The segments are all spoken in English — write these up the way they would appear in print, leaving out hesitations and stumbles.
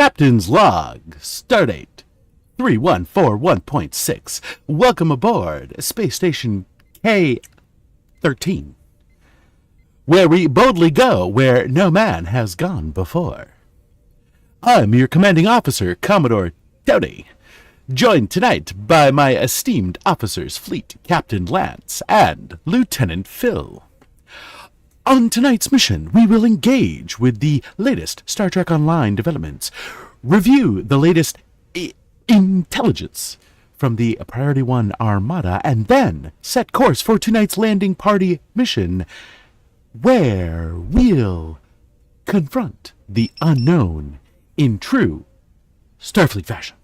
Captain's Log, Stardate 3141.6. Welcome aboard Space Station K13, where we boldly go where no man has gone before. I'm your commanding officer, Commodore Tony, joined tonight by my esteemed officers, Fleet Captain Lance and Lieutenant Phil. On tonight's mission, we will engage with the latest Star Trek Online developments, review the latest intelligence from the Priority 1 Armada, and then set course for tonight's landing party mission, where we'll confront the unknown in true Starfleet fashion.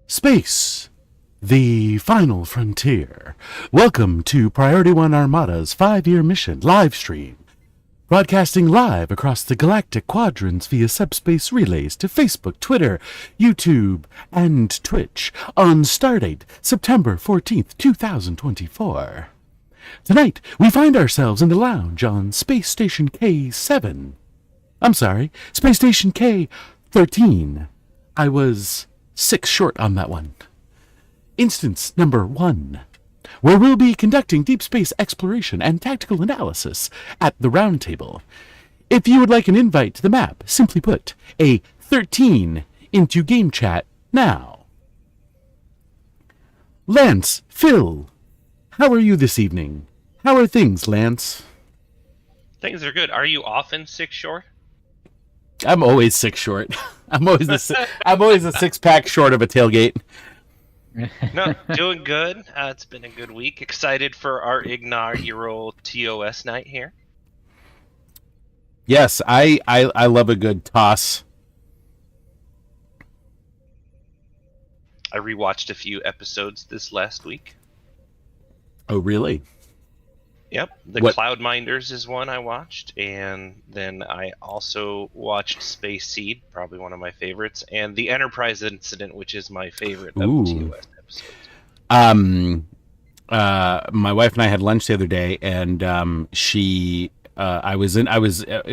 Space, the final frontier. Welcome to Priority 1 Armada's 5-year mission live stream, broadcasting live across the galactic quadrants via subspace relays to Facebook, Twitter, YouTube, and Twitch on Stardate September 14th, 2024. Tonight, we find ourselves in the lounge on Space Station K7. Space Station K13. I was 6 short on that one. Instance number 1, where we'll be conducting deep space exploration and tactical analysis at the roundtable. If you would like an invite to the map, simply put a 13 into game chat now. Lance, Phil, how are you this evening? How are things, Lance? Things are good. Are you often 6 short? I'm always 6 short. I'm always a 6 pack short of a tailgate. No, doing good. It's been a good week. Excited for our inaugural TOS night here. Yes, I love a good toss. I rewatched a few episodes this last week. Oh, really? Yep. The Cloudminders is one I watched, and then I also watched Space Seed, probably one of my favorites, and The Enterprise Incident, which is my favorite of TOS episodes. My wife and I had lunch the other day, and it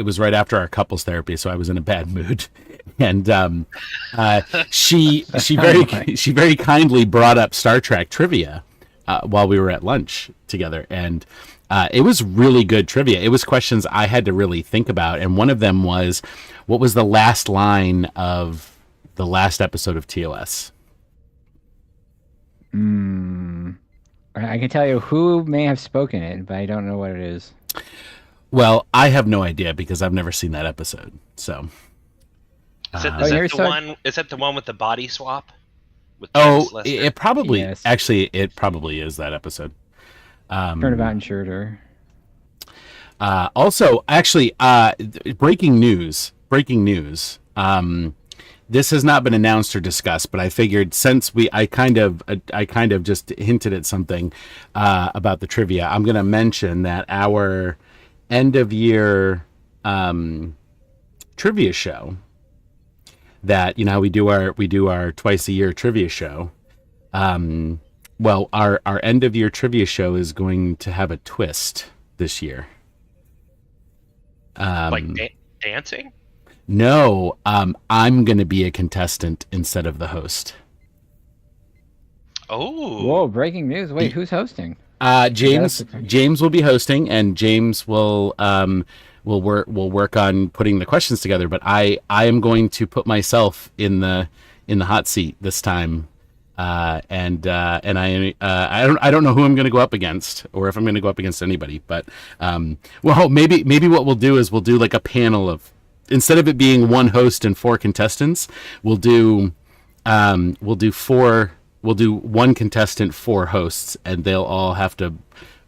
was right after our couples therapy, so I was in a bad mood. And she very kindly brought up Star Trek trivia while we were at lunch together, and it was really good trivia. It was questions I had to really think about, and one of them was, what was the last line of the last episode of TOS? I can tell you who may have spoken it, but I don't know what it is. Well, I have no idea because I've never seen that episode. So, is that the one with the body swap? With it probably it probably is that episode. Turnabout and Schroeder. Also, actually, breaking news. This has not been announced or discussed, but I figured since I kind of just hinted at something about the trivia, I'm going to mention that our end of year trivia show, that we do our twice a year trivia show. Well, our end of year trivia show is going to have a twist this year. Like dancing? No, I'm going to be a contestant instead of the host. Oh. Whoa, breaking news. Wait, who's hosting? James will be hosting, and James will work on putting the questions together, but I am going to put myself in the hot seat this time. And I don't know who I'm going to go up against, or if I'm going to go up against anybody, but maybe what we'll do is we'll do like a panel of, instead of it being one host and 4 contestants, we'll do one contestant, 4 hosts, and they'll all have to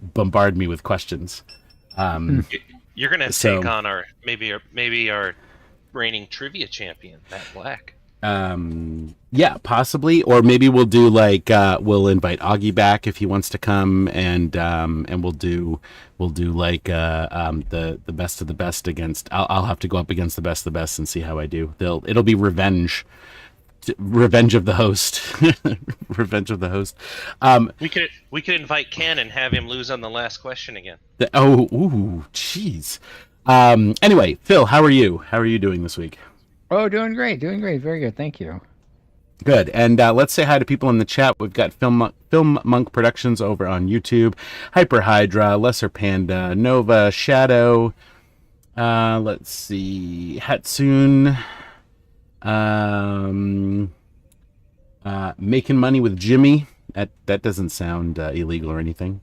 bombard me with questions. You're gonna take on our reigning trivia champion, Matt Black. Yeah, possibly, or maybe we'll do we'll invite Augie back if he wants to come, and we'll do the best of the best against. I'll have to go up against the best of the best and see how I do. It'll be revenge of the host. Revenge of the host. We could invite Ken and have him lose on the last question again. Jeez. Anyway, Phil, how are you? How are you doing this week? Oh, doing great. Very good. Thank you. Good. And let's say hi to people in the chat. We've got Film Monk Productions over on YouTube, Hyper Hydra, Lesser Panda, Nova, Shadow. Let's see, Hatsune. Making Money with Jimmy. That doesn't sound illegal or anything.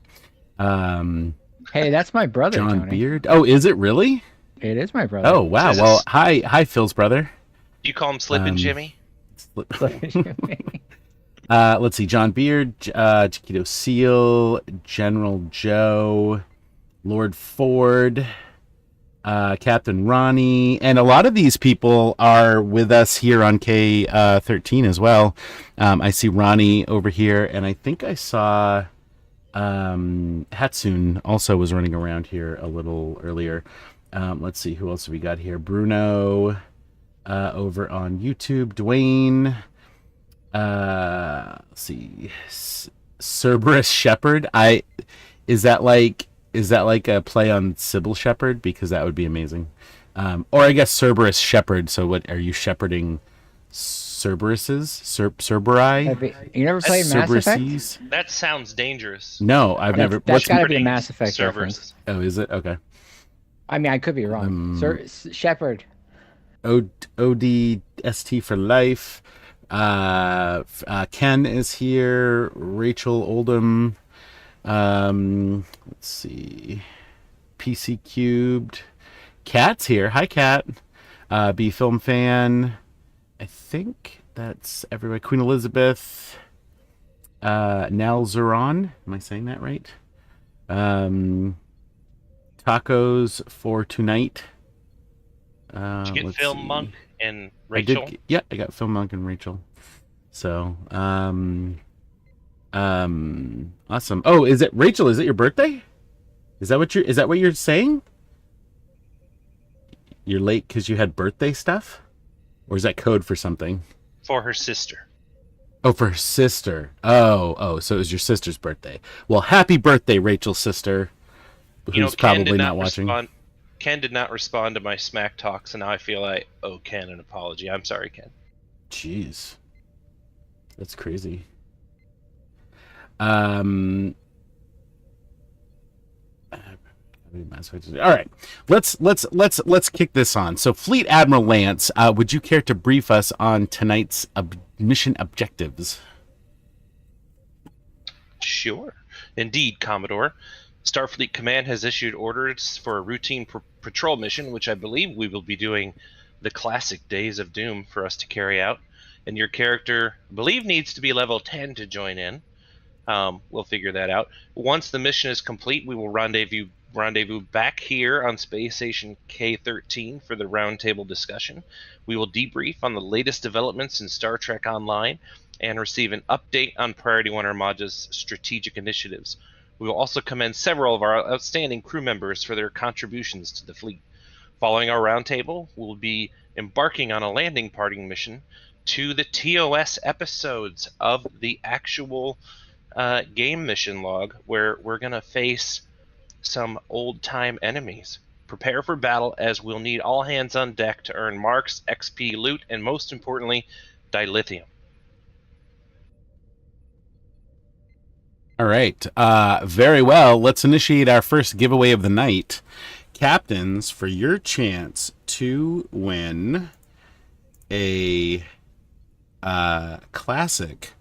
Hey, that's my brother, John Tony. Beard. Oh, is it really? It is my brother. Oh, wow. Well, hi, Phil's brother. Do you call him Slippin' Jimmy? Let's see, John Beard, Chiquito Seal, General Joe, Lord Ford, Captain Ronnie, and a lot of these people are with us here on K13 as well. I see Ronnie over here, and I think I saw Hatsune also was running around here a little earlier. Let's see, who else have we got here? Bruno over on YouTube, Dwayne. Let's see, Cerberus Shepherd. Is that like a play on Sybil Shepherd? Because that would be amazing. Or I guess Cerberus Shepherd. So what are you shepherding? Cerberuses? Cerberi? You never played Mass Effect? That sounds dangerous. No, I've never. That's got to be a Mass Effect reference. Oh, is it? Okay. I mean, I could be wrong. Shepherd. ODST for life. Ken is here. Rachel Oldham. Let's see. PC Cubed. Cat's here. Hi, Cat. B Film Fan. I think that's everybody. Queen Elizabeth. Nal Zeron. Am I saying that right? Tacos for tonight. Did you get Phil Monk and I Rachel? did. Yeah, I got Phil Monk and Rachel. So, awesome. Oh, is it Rachel? Is it your birthday? Is that what you're saying? You're late because you had birthday stuff, or is that code for something? For her sister. Oh, for her sister. Oh, so it was your sister's birthday. Well, happy birthday, Rachel's sister, who's probably not watching. Ken did not respond to my smack talk, so now I feel I owe Ken an apology. I'm sorry, Ken. Jeez. That's crazy. All right, let's kick this on. So, Fleet Admiral Lance, would you care to brief us on tonight's mission objectives? Sure, indeed, Commodore. Starfleet Command has issued orders for a routine patrol mission, which I believe we will be doing the classic Days of Doom for us to carry out. And your character, I believe, needs to be level 10 to join in. We'll figure that out. Once the mission is complete, we will rendezvous back here on Space Station K-13 for the roundtable discussion. We will debrief on the latest developments in Star Trek Online and receive an update on Priority 1 Armada's strategic initiatives. We will also commend several of our outstanding crew members for their contributions to the fleet. Following our roundtable, we'll be embarking on a landing party mission to the TOS episodes of the actual game mission log, where we're going to face some old-time enemies. Prepare for battle, as we'll need all hands on deck to earn marks, XP, loot, and most importantly, dilithium. All right. Very well. Let's initiate our first giveaway of the night. Captains, for your chance to win a classic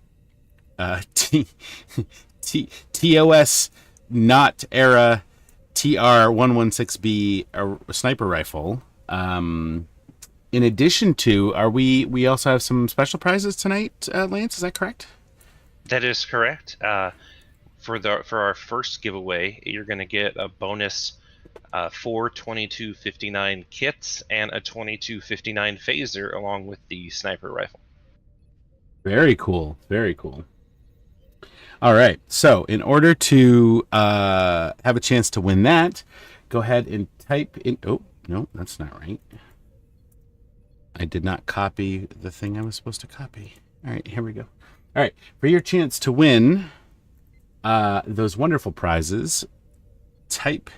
TOS Not era TR-116B sniper rifle. In addition to, we also have some special prizes tonight, Lance, is that correct? That is correct. For our first giveaway, you're going to get a bonus 4 2259 kits and a 2259 phaser along with the sniper rifle. Very cool. Very cool. All right. So in order to have a chance to win that, go ahead and type in. Oh, no, that's not right. I did not copy the thing I was supposed to copy. All right, here we go. All right. For your chance to win those wonderful prizes, type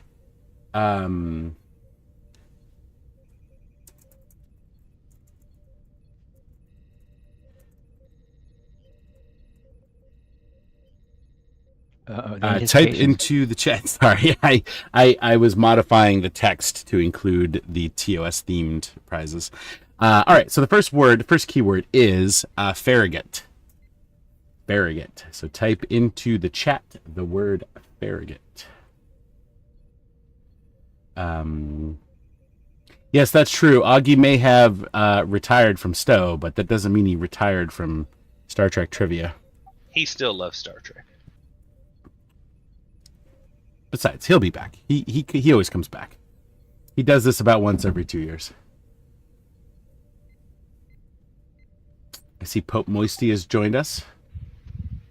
type into the chat. Sorry, I was modifying the text to include the TOS themed prizes. All right, so the first keyword is Farragut. Farragut. So type into the chat the word Farragut. Yes, that's true. Augie may have retired from STO, but that doesn't mean he retired from Star Trek trivia. He still loves Star Trek. Besides, he'll be back. He always comes back. He does this about once every 2 years. I see Pope Moisty has joined us.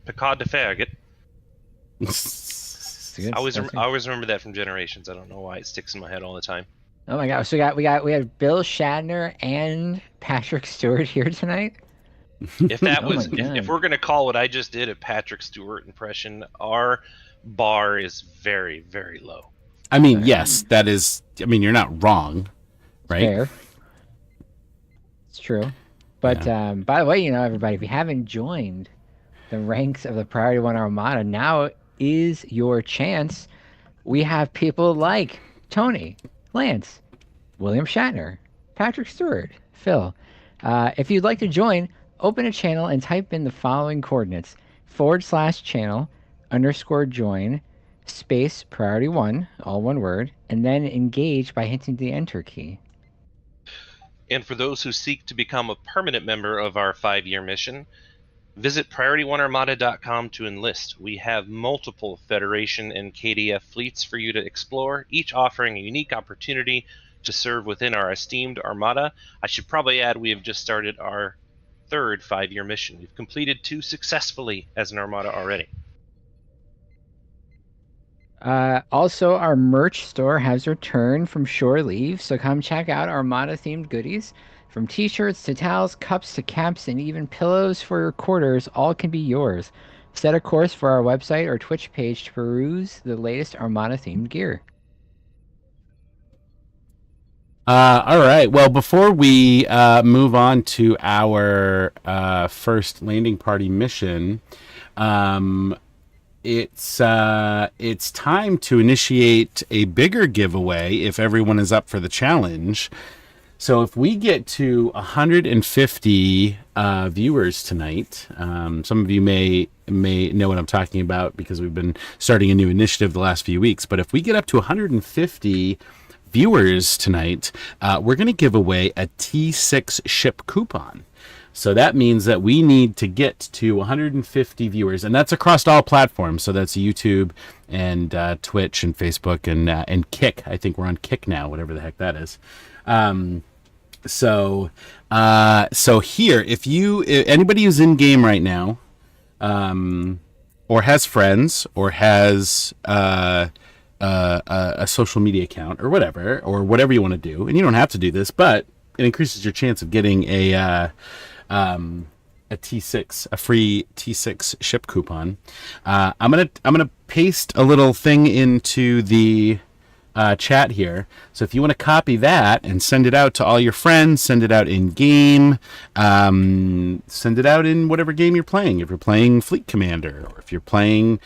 Picard de Farragut. I always remember that from Generations. I don't know why it sticks in my head all the time. Oh my gosh! So we have Bill Shatner and Patrick Stewart here tonight. If that was, if we're gonna call what I just did a Patrick Stewart impression, our bar is very, very low. I mean, yes, that is. I mean, you're not wrong, right? Fair. It's true. But by the way, everybody, if you haven't joined the ranks of the Priority 1 Armada, now is your chance. We have people like Tony, Lance, William Shatner, Patrick Stewart, Phil. If you'd like to join, open a channel and type in the following coordinates: /channel_join space priority 1, all one word, and then engage by hitting the enter key. And for those who seek to become a permanent member of our 5-year mission, visit PriorityOneArmada.com to enlist. We have multiple Federation and KDF fleets for you to explore, each offering a unique opportunity to serve within our esteemed Armada. I should probably add we have just started our 3rd 5-year mission. We've completed 2 successfully as an Armada already. Also, our merch store has returned from shore leave, so come check out Armada-themed goodies. From t-shirts to towels, cups to caps, and even pillows for your quarters, all can be yours. Set a course for our website or Twitch page to peruse the latest Armada-themed gear. All right. Well, before we move on to our first landing party mission, it's time to initiate a bigger giveaway if everyone is up for the challenge. So if we get to 150 viewers tonight, some of you may know what I'm talking about because we've been starting a new initiative the last few weeks. But if we get up to 150 viewers tonight, we're going to give away a T6 ship coupon. So that means that we need to get to 150 viewers, and that's across all platforms. So that's YouTube and Twitch and Facebook and Kick. I think we're on Kick now, whatever the heck that is. So here, if anybody who's in game right now, or has friends, or has a social media account, or whatever you want to do, and you don't have to do this, but it increases your chance of getting a T6, a free T6 ship coupon. I'm gonna paste a little thing into the chat here. So if you want to copy that and send it out to all your friends, send it out in game, send it out in whatever game you're playing. If you're playing Fleet Commander, or if you're playing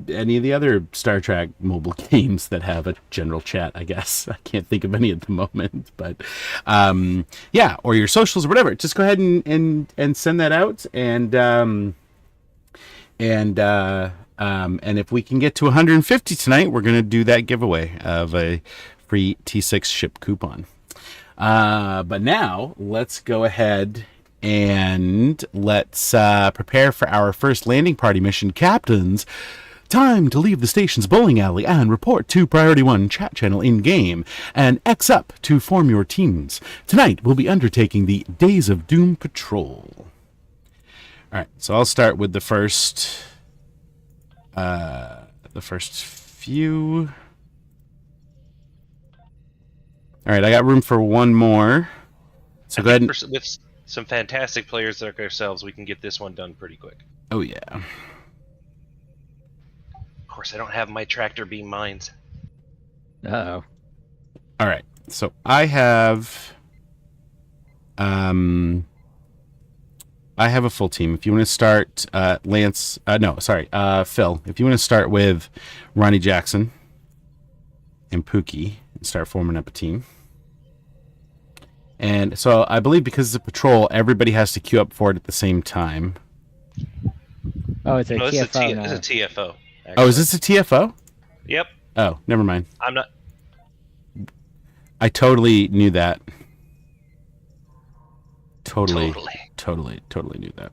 any of the other Star Trek mobile games that have a general chat, I guess. I can't think of any at the moment, but yeah, or your socials or whatever. Just go ahead and send that out, and if we can get to 150 tonight, we're going to do that giveaway of a free T6 ship coupon. But now let's go ahead and let's prepare for our first landing party mission. Captains, time to leave the station's bowling alley and report to Priority 1 chat channel in-game and X up to form your teams. Tonight, we'll be undertaking the Days of Doom Patrol. All right, so I'll start with the first few. All right, I got room for one more. So go ahead. With some fantastic players like ourselves, we can get this one done pretty quick. Oh, yeah. Of course, I don't have my tractor beam mines. Uh-oh. All right, so I have a full team. If you want to start, Phil, if you want to start with Ronnie Jackson and Pookie and start forming up a team. And so I believe because it's a patrol, everybody has to queue up for it at the same time. Oh, it's a TFO now. It's a TFO. Actually. Oh, is this a TFO? Yep. Oh, never mind. I'm not. I totally knew that. Totally knew that.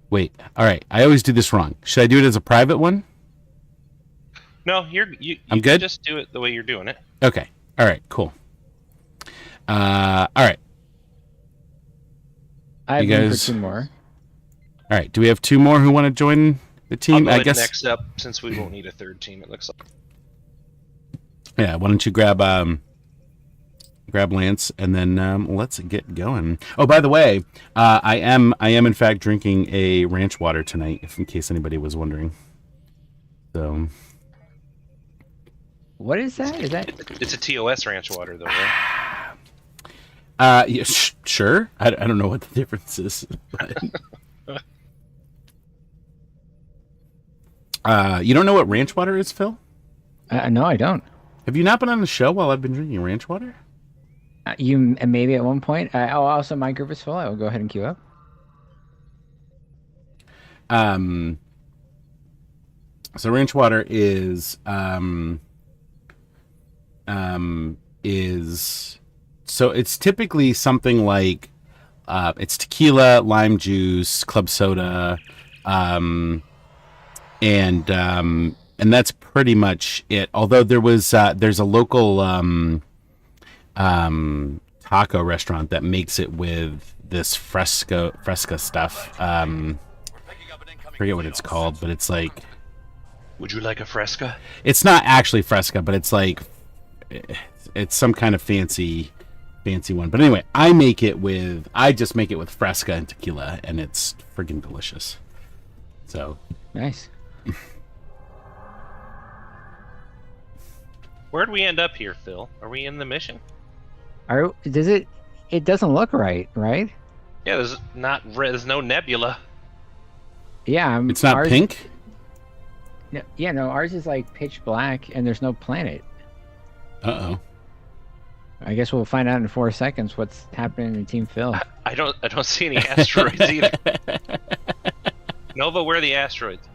Wait. All right. I always do this wrong. Should I do it as a private one? No, I'm good. Just do it the way you're doing it. Okay. All right. Cool. All right. I have room for two more. All right. Do we have two more who want to join the team? I guess next up, since we won't need a third team, it looks like. Yeah. Why don't you grab Lance, and then let's get going. Oh, by the way, I am in fact drinking a ranch water tonight, if in case anybody was wondering. So, what is that? It's a TOS ranch water, though, right? Yeah, sure. I don't know what the difference is. But... you don't know what ranch water is, Phil? No, I don't. Have you not been on the show while I've been drinking ranch water? You maybe at one point. Also, my group is full. I will go ahead and queue up. So ranch water is so it's typically something like it's tequila, lime juice, club soda, and that's pretty much it. Although there's a local taco restaurant that makes it with this fresca stuff. I forget what it's called, but it's like. Would you like a fresca? It's not actually fresca, but it's like it's some kind of fancy one. But anyway, I just make it with fresca and tequila, and it's friggin' delicious. So nice. Where'd we end up here, Phil? Are we in the mission? It doesn't look right? Yeah, there's no nebula. Yeah, it's not pink. No, ours is like pitch black, and there's no planet. Uh-oh. I guess we'll find out in 4 seconds what's happening in Team Phil. I don't see any asteroids either. Nova, where are the asteroids?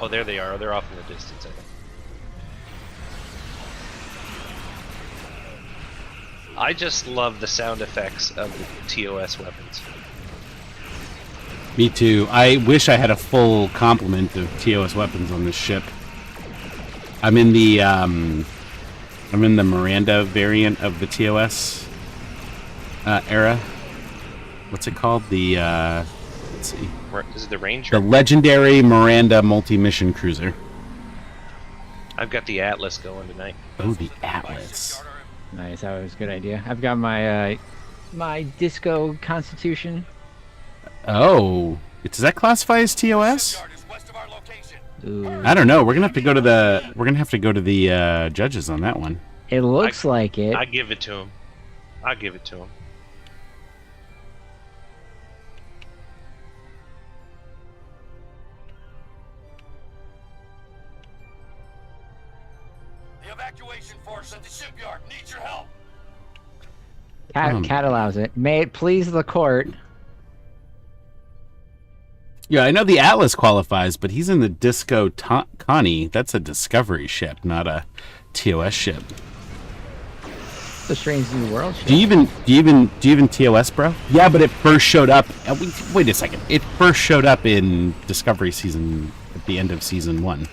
Oh, there they are. They're off in the distance, I think. I just love the sound effects of the TOS weapons. Me too. I wish I had a full complement of TOS weapons on this ship. I'm in the Miranda variant of the TOS era. What's it called? The let's see. Is it the Ranger? The legendary Miranda multi-mission cruiser. I've got the Atlas going tonight. Oh, the Atlas. Nice, that was a good idea. I've got my my Disco Constitution. Oh, does that classify as TOS? Ooh. I don't know. We're gonna have to go to the judges on that one. It looks like it. I give it to him. The evacuation force at the shipyard needs your help. Cat allows it. May it please the court. Yeah, I know the Atlas qualifies, but he's in the Disco Connie. That's a Discovery ship, not a TOS ship. It's a strange new world ship. Do you even TOS, bro? Yeah, but it first showed up. Wait a second. It first showed up in Discovery season at the end of season 1.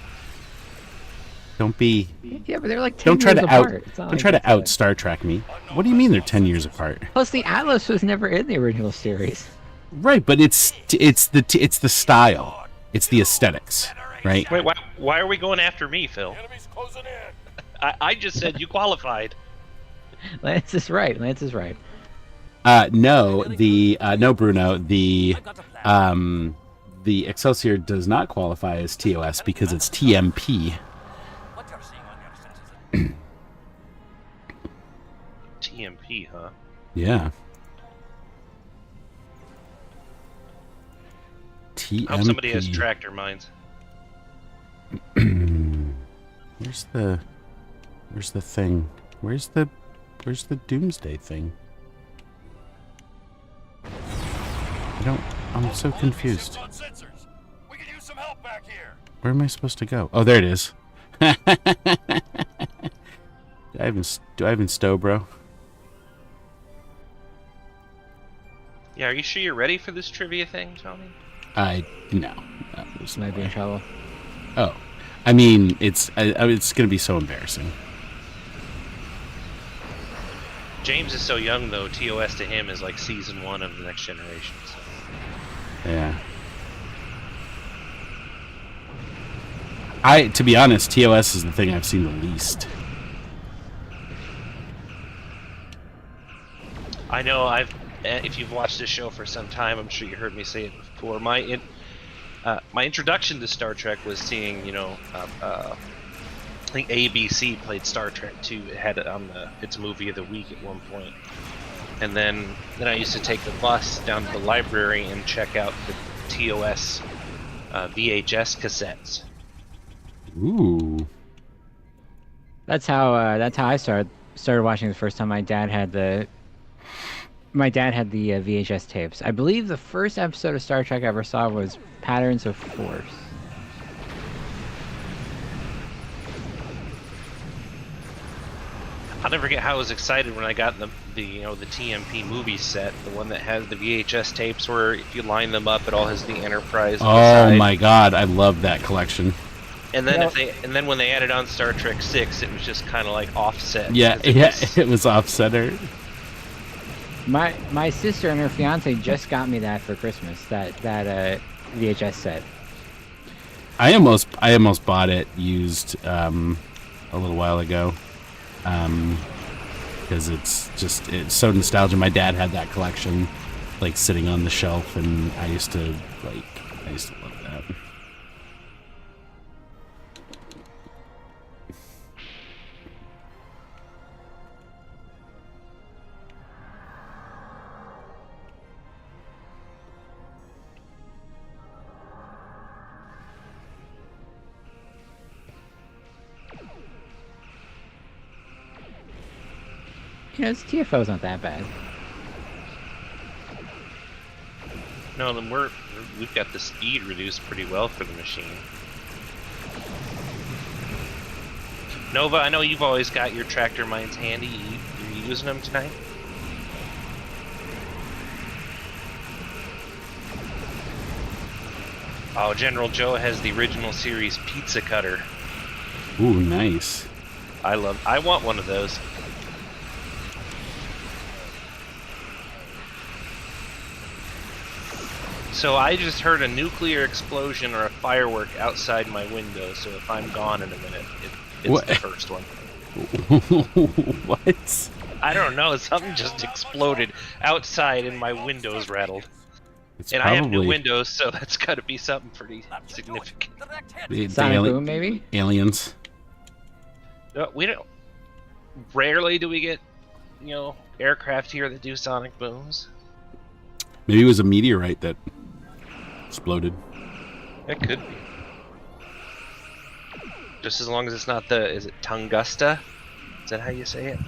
Don't be. Yeah, but they're like 10 years apart. Don't try to out Star Trek me. What do you mean they're 10 years apart? Plus, the Atlas was never in the original series. Right, but it's the style, it's the aesthetics, right? Wait, why are we going after me, Phil? I just said you qualified. Lance is right. No, Bruno. The Excelsior does not qualify as TOS because it's TMP. TMP, huh? Yeah. TMP. I hope somebody has tractor mines. Where's the thing? Where's the doomsday thing? I'm so confused. We could use some help back here. Where am I supposed to go? Oh, there it is. Do I even STO, bro? Yeah, are you sure you're ready for this trivia thing, Tony? No. Might be in trouble. Oh, I mean, it's gonna be so embarrassing. James is so young, though. TOS to him is like season 1 of the Next Generation. So. Yeah. To be honest, TOS is the thing I've seen the least. I know. If you've watched this show for some time, I'm sure you heard me say it before. My introduction to Star Trek was seeing, I think ABC played Star Trek 2. It had it on its movie of the week at one point. And then I used to take the bus down to the library and check out the TOS VHS cassettes. Ooh. That's how I started watching the first time. My dad had the VHS tapes. I believe the first episode of Star Trek I ever saw was Patterns of Force. I'll never forget how I was excited when I got the TMP movie set, the one that has the VHS tapes where if you line them up, it all has the Enterprise. Oh my God, I love that collection. And then when they added on Star Trek 6, it was just kind of like offset. Yeah, it was offsetter. My sister and her fiance just got me that for Christmas. That VHS set. I almost bought it used a little while ago. Because it's so nostalgic. My dad had that collection, like sitting on the shelf, and I used to love that. This TFO's not that bad. No, then we've got the speed reduced pretty well for the machine. Nova, I know you've always got your tractor mines handy. You using them tonight? Oh, General Joe has the original series pizza cutter. Ooh, nice. I want one of those. So I just heard a nuclear explosion or a firework outside my window, so if I'm gone in a minute, it's What? the first one. What? I don't know, something just exploded outside and my windows rattled. It's And I have new probably windows, so that's gotta be something pretty significant. the Sonic Boom, maybe? aliens. We don't... Rarely do we get, aircraft here that do sonic booms. Maybe it was a meteorite that exploded. It could be. Just as long as it's not is it Tunguska? Is that how you say it?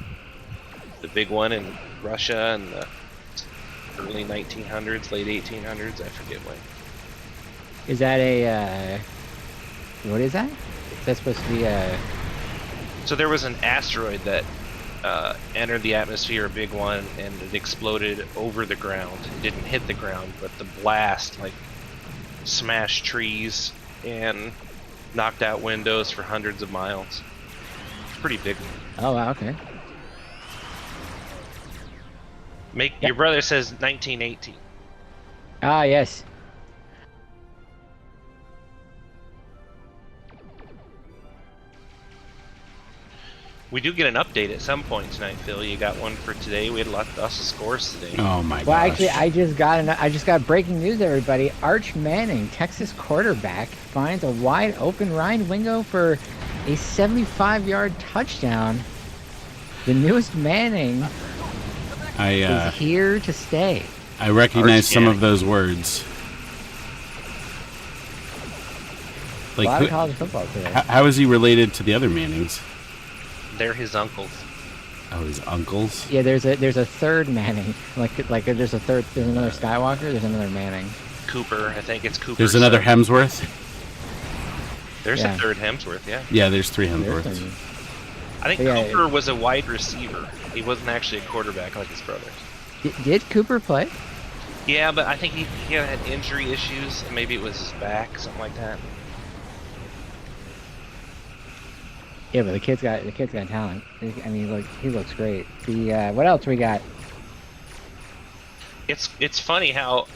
The big one in Russia in the early 1900s, late 1800s, I forget when. Is that what is that? Is that supposed to be So there was an asteroid that entered the atmosphere, a big one, and it exploded over the ground. It didn't hit the ground, but the blast, smashed trees and knocked out windows for hundreds of miles. It's pretty big. Oh, wow, okay. Your brother says 1918. Ah, yes. We do get an update at some point tonight, Phil. You got one for today. We had lots of scores today. Oh my Well, gosh. actually, I just got breaking news, everybody. Arch Manning, Texas quarterback, finds a wide open Ryan window for a 75-yard touchdown. The newest Manning is here to stay. I recognize some of those words. A lot of college football today. How is he related to the other Mannings? They're his uncles. Oh, his uncles? Yeah, there's a third Manning. There's another Skywalker. There's another Manning. Cooper, I think it's Cooper. There's another Hemsworth. There's a third Hemsworth, yeah. Yeah, there's 3 Hemsworths. I think Cooper was a wide receiver. He wasn't actually a quarterback like his brothers. Did Cooper play? Yeah, but I think he had injury issues. Maybe it was his back, something like that. Yeah, but the kid's got talent. I mean, look, he looks great. What else we got? It's funny how,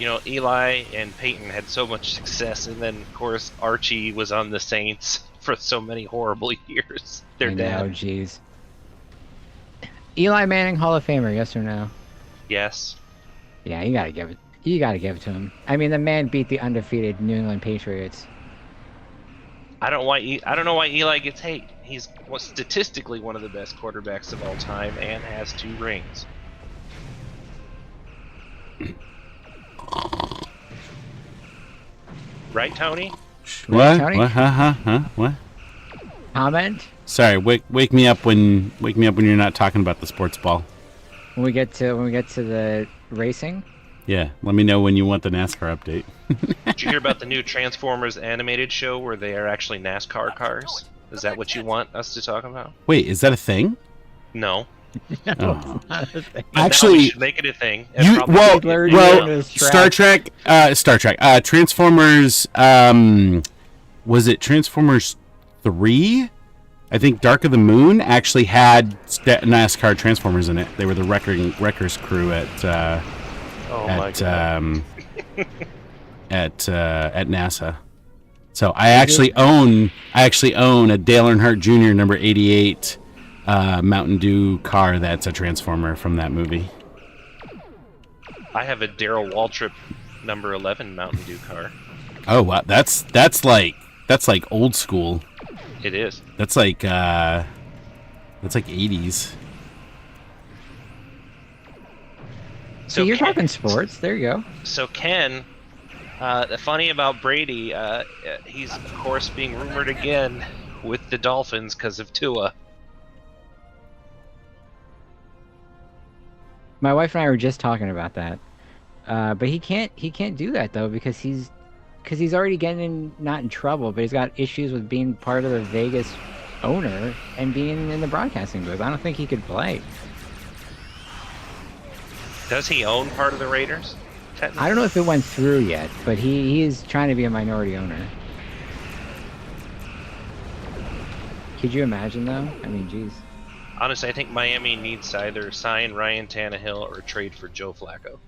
Eli and Peyton had so much success, and then of course Archie was on the Saints for so many horrible years. Their dad. Oh, jeez. Eli Manning, Hall of Famer, yes or no? Yes. Yeah, you gotta give it to him. I mean, the man beat the undefeated New England Patriots. I don't know why Eli gets hate. He's statistically one of the best quarterbacks of all time and has 2 rings. Right, Tony? What? Tony? What? What? Comment? Sorry, wake me up when you're not talking about the sports ball. When we get to the racing. Yeah, let me know when you want the NASCAR update. Did you hear about the new Transformers animated show where they are actually NASCAR cars? Is that what you want us to talk about? Wait, is that a thing? No. Oh. Not a thing. But now Actually, we should make it a thing. and You probably well, make it a thing well, now. Star Trek, Transformers. Was it Transformers 3? I think Dark of the Moon actually had NASCAR Transformers in it. They were the wreckers crew at Oh my god. at NASA. So I actually own a Dale Earnhardt Jr. number 88 Mountain Dew car that's a Transformer from that movie. I have a Darrell Waltrip number 11 Mountain Dew car. Oh wow, that's like old school. It is. That's like 80s. So you're Ken- talking sports. There you go. So Ken, the funny about Brady, he's of course being rumored again with the Dolphins because of Tua. My wife and I were just talking about that. But he can't do that though because he's already getting not in trouble, but he's got issues with being part of the Vegas owner and being in the broadcasting booth. I don't think he could play. Does he own part of the Raiders? Technically? I don't know if it went through yet, but he is trying to be a minority owner. Could you imagine though? I mean, geez. Honestly, I think Miami needs to either sign Ryan Tannehill or trade for Joe Flacco.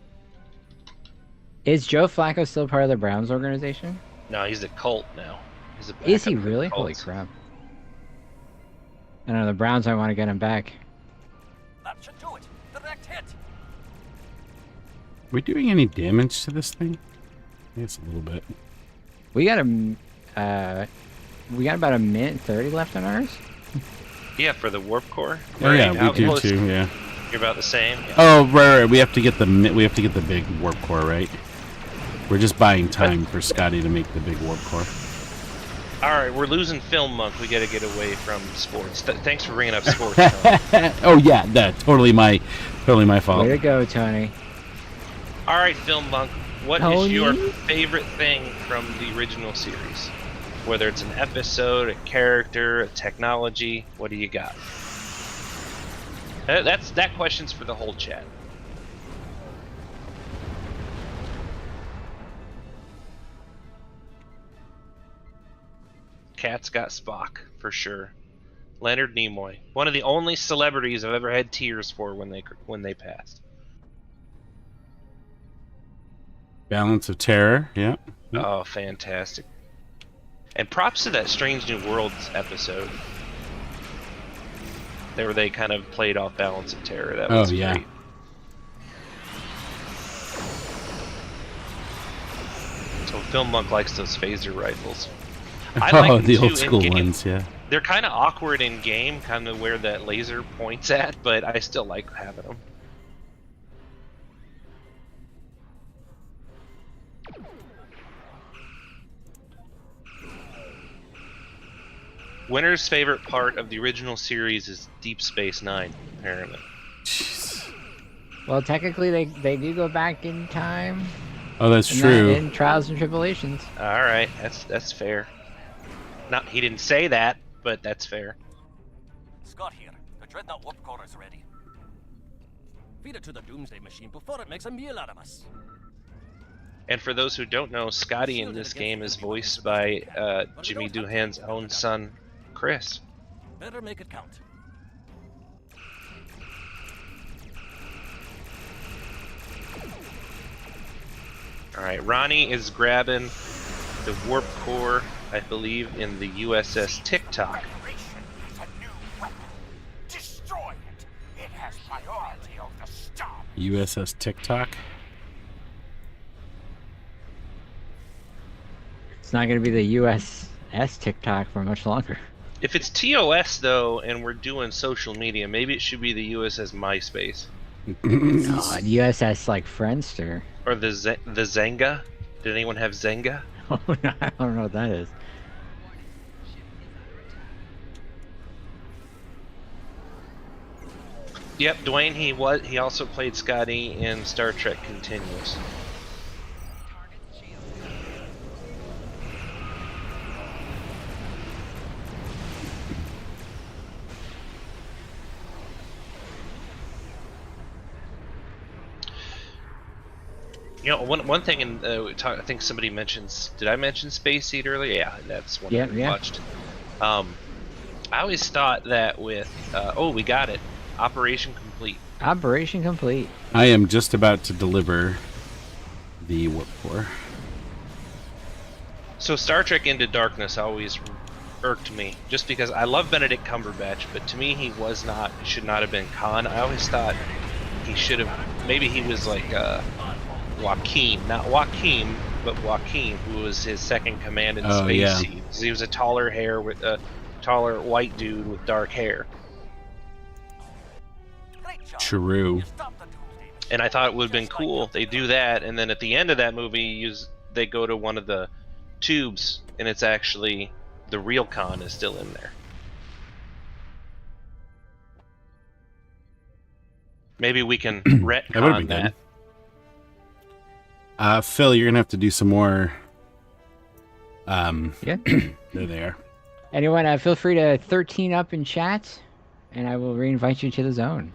Is Joe Flacco still part of the Browns organization? No, he's a cult now. He's a Is he backup for the really? Holy Colts. crap. I don't know, the Browns might want to get him back. That should do it. Direct hit. We doing any damage to this thing? Yes, a little bit. We got about a minute and 30 left on ours. Yeah, for the warp core. Oh yeah, How we do close- too. Yeah. You're about the same. Yeah. Oh right. We have to get the big warp core, right? We're just buying time for Scotty to make the big warp core. All right, we're losing Film Monk. We got to get away from sports. Thanks for bringing up sports. Tony. Oh yeah, that totally my fault. Way to go, Tony. All right, Film Monk. What is Tony? your favorite thing from the original series? Whether it's an episode, a character, a technology, what do you got? That question's for the whole chat. Cat's got Spock for sure. Leonard Nimoy, one of the only celebrities I've ever had tears for when they passed. Balance of Terror. Yeah. Oh, fantastic! And props to that Strange New Worlds episode. Where they kind of played off Balance of Terror. That was yeah. great. So Film Monk likes those phaser rifles. I like them the too old school in-game. ones. Yeah. They're kind of awkward in game, kind of where that laser points at, but I still like having them. Winter's favorite part of the original series is Deep Space Nine, apparently. Jeez. Well, technically, they do go back in time. Oh, that's in true. In Trials and Tribulations. All right, that's fair. Not he didn't say that, but that's fair. Scott here. The Dreadnought warp core is ready. Feed it to the Doomsday Machine before it makes a meal out of us. And for those who don't know, Scotty in this game is voiced by Jimmy Doohan's own son, Chris. Better make it count. All right, Ronnie is grabbing the warp core, I believe, in the USS TikTok. Operation is a new weapon. Destroy it. It has priority over the star. USS TikTok. It's not going to be the USS TikTok for much longer. If it's TOS though, and we're doing social media, maybe it should be the USS MySpace God, USS like Friendster. or the Zenga. Did anyone have Zenga? Oh, no, I don't know what that is. Yep, Dwayne. He also played Scotty in Star Trek Continuous. You know, one thing, and I think somebody mentions. Did I mention Space Seed earlier? Yeah, that's one we watched. I always thought that with we got it, Operation Complete. Operation Complete. I am just about to deliver the Warp Core. So Star Trek Into Darkness always irked me, just because I love Benedict Cumberbatch, but to me he should not have been Khan. I always thought he should have. Maybe he was like Joaquin, not Joaquin, but Joaquin, who was his second command in Space Seed. He was a taller white dude with dark hair. True. And I thought it would have been cool if they do that, and then at the end of that movie, they go to one of the tubes, and it's actually the real Khan is still in there. Maybe we can retcon that. Phil, you're gonna have to do some more. Yeah. There they are. Anyone, feel free to 13 up in chat, and I will reinvite you to the zone.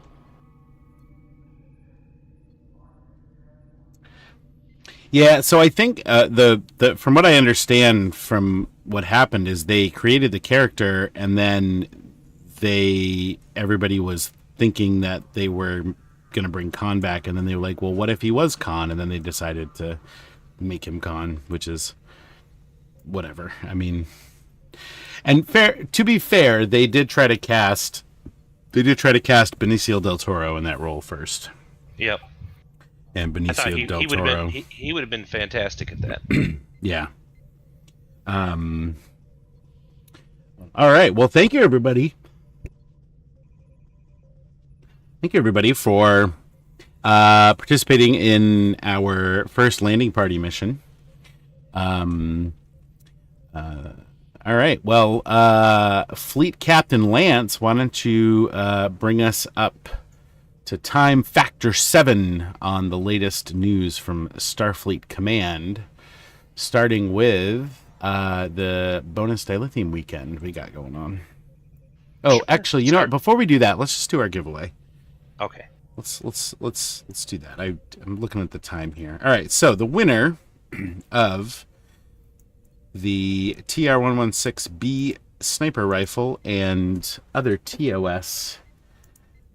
Yeah, so I think the from what I understand from what happened is they created the character, and then everybody was thinking that they were going to bring Khan back, and then they were like, well, what if he was Khan? And then they decided to make him Khan, which is whatever. I mean, and to be fair, they did try to cast Benicio del Toro in that role first. Yep. And Benicio del Toro. He would have been fantastic at that. Yeah. All right. Well, thank you, everybody. Thank you, everybody, for participating in our first landing party mission. All right. Well, Fleet Captain Lance, why don't you bring us up to time factor 7 on the latest news from Starfleet Command, starting with the bonus dilithium weekend we got going on. Oh, sure. Actually, you know what? Before we do that, let's just do our giveaway. Okay. Let's do that. I'm looking at the time here. All right. So the winner of the TR-116B sniper rifle and other TOS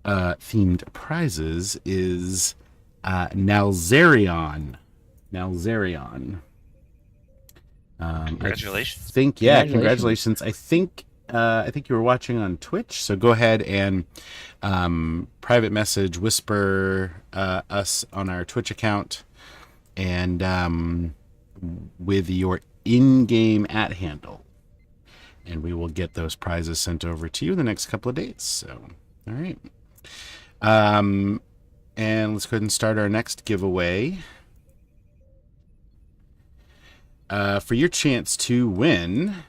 themed prizes is Nalzarion. Congratulations. Congratulations. I think you were watching on Twitch, so go ahead and private message whisper us on our Twitch account, and with your in-game @ handle, and we will get those prizes sent over to you in the next couple of days. So, all right. And let's go ahead and start our next giveaway. For your chance to win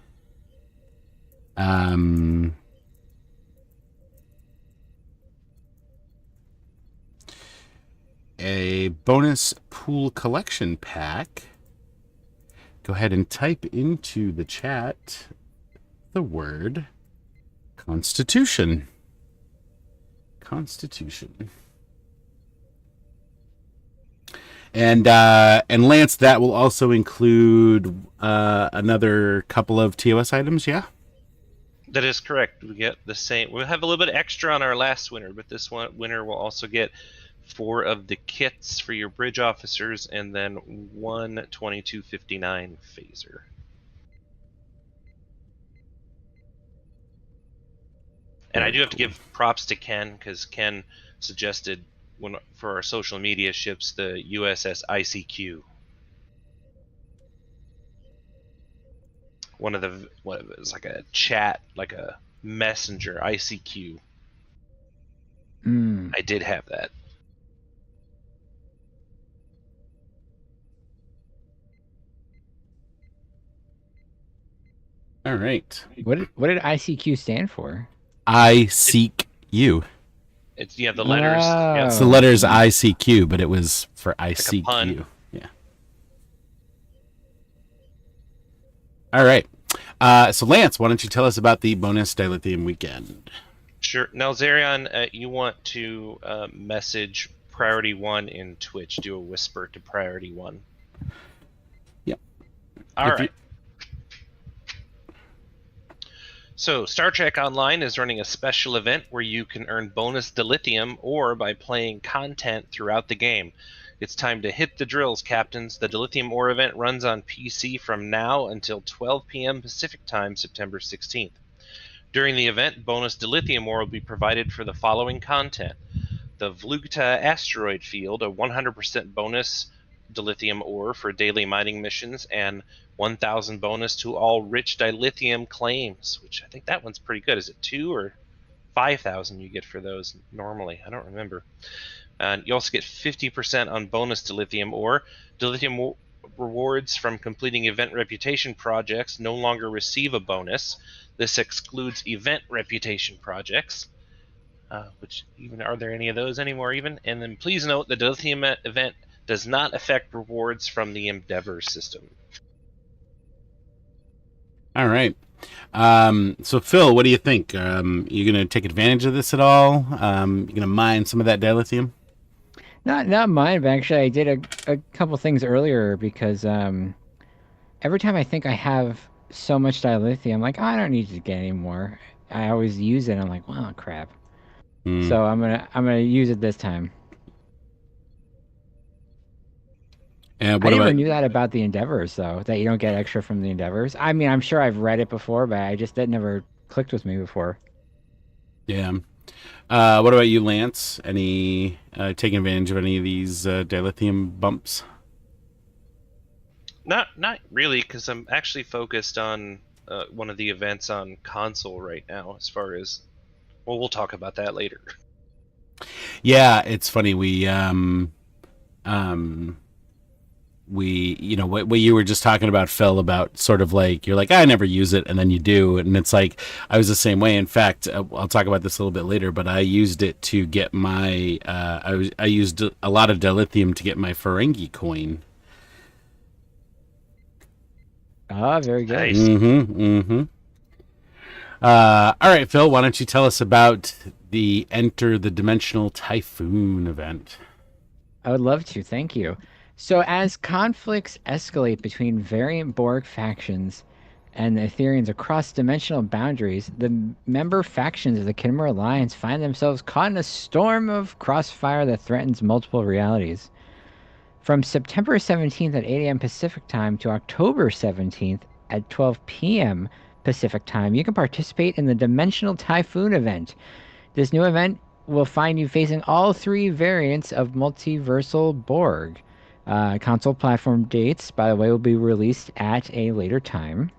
a bonus pool collection pack, go ahead and type into the chat the word Constitution. And Lance, that will also include another couple of TOS items, yeah? That is correct. We get the same. We'll have a little bit extra on our last winner, but this winner will also get 4 of the kits for your bridge officers, and then 1 2259 phaser. And I do have to give props to Ken, because Ken suggested for our social media ships the USS ICQ. It was like a chat, like a messenger ICQ. I did have that. All right. What did ICQ stand for? I seek you. It's the letters. Oh. Yeah. It's the letters ICQ, but it was for I seek you. Yeah. All right. So Lance, why don't you tell us about the bonus dilithium weekend? Sure. Now, Zarion, you want to message Priority 1 in Twitch. Do a whisper to Priority 1. Yep. All right. So, Star Trek Online is running a special event where you can earn bonus dilithium ore by playing content throughout the game. It's time to hit the drills, Captains. The dilithium ore event runs on PC from now until 12 p.m. Pacific Time, September 16th. During the event, bonus dilithium ore will be provided for the following content. The Vlugta asteroid field, a 100% bonus dilithium ore for daily mining missions, and 1,000 bonus to all rich dilithium claims, which I think that one's pretty good. Is it 2 or 5,000 you get for those normally? I don't remember. And you also get 50% on bonus dilithium ore. Dilithium rewards from completing event reputation projects no longer receive a bonus. This excludes event reputation projects. Which even are there any of those anymore even? And then please note the dilithium event does not affect rewards from the Endeavor system. All right. So Phil, what do you think? You going to take advantage of this at all? You going to mine some of that dilithium? Not mine, but actually I did a couple things earlier because every time I think I have so much dilithium, I'm like, oh, I don't need to get any more. I always use it. I'm like, wow, crap. So I'm gonna use it this time. And I never knew that about the Endeavors, though, that you don't get extra from the Endeavors. I mean, I'm sure I've read it before, but that never clicked with me before. Yeah. What about you, Lance? Any taking advantage of any of these dilithium bumps? Not really, because I'm actually focused on one of the events on console right now. As far as, well, we'll talk about that later. Yeah, it's funny. We you know what you were just talking about, Phil, about sort of like you're like, I never use it, and then you do, and it's like I was the same way. In fact, I'll talk about this a little bit later, but I used it to get my I used a lot of dilithium to get my Ferengi coin. Ah, very good. Nice. All right, Phil, why don't you tell us about the Enter the Dimensional Typhoon event? I would love to. Thank you. So as conflicts escalate between variant Borg factions and the Ethereans across dimensional boundaries, the member factions of the Khmer Alliance find themselves caught in a storm of crossfire that threatens multiple realities. From September 17th at 8 a.m. Pacific Time to October 17th at 12 p.m. Pacific Time, you can participate in the Dimensional Typhoon event. This new event will find you facing all three variants of multiversal Borg. Console platform dates, by the way, will be released at a later time.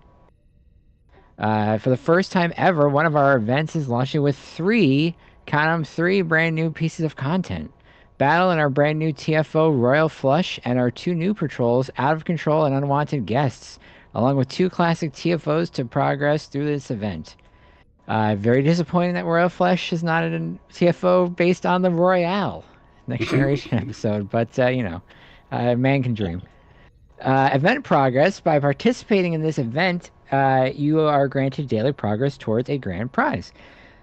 For the first time ever, one of our events is launching with three brand new pieces of content. Battle in our brand new TFO Royal Flush and our two new patrols, Out of Control and Unwanted Guests, along with two classic TFOs to progress through this event. Very disappointing that Royal Flush is not a TFO based on the Royale Next Generation episode, but man can dream. Event progress. By participating in this event, you are granted daily progress towards a grand prize.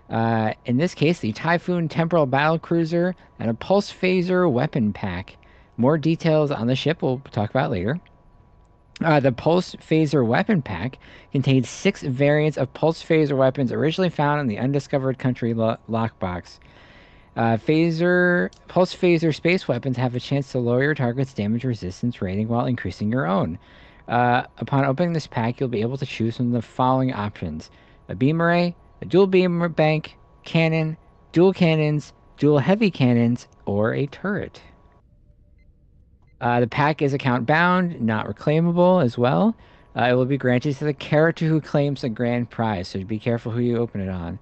In this case, the Typhoon Temporal Battle Cruiser and a Pulse Phaser weapon pack. More details on the ship we'll talk about later. The Pulse Phaser weapon pack contains 6 variants of Pulse Phaser weapons originally found in the Undiscovered Country lockbox. Pulse Phaser space weapons have a chance to lower your target's damage resistance rating while increasing your own. Upon opening this pack, you'll be able to choose from the following options: a beam array, a dual beam bank, cannon, dual cannons, dual heavy cannons, or a turret. The pack is account bound, not reclaimable as well. It will be granted to the character who claims the grand prize, so be careful who you open it on.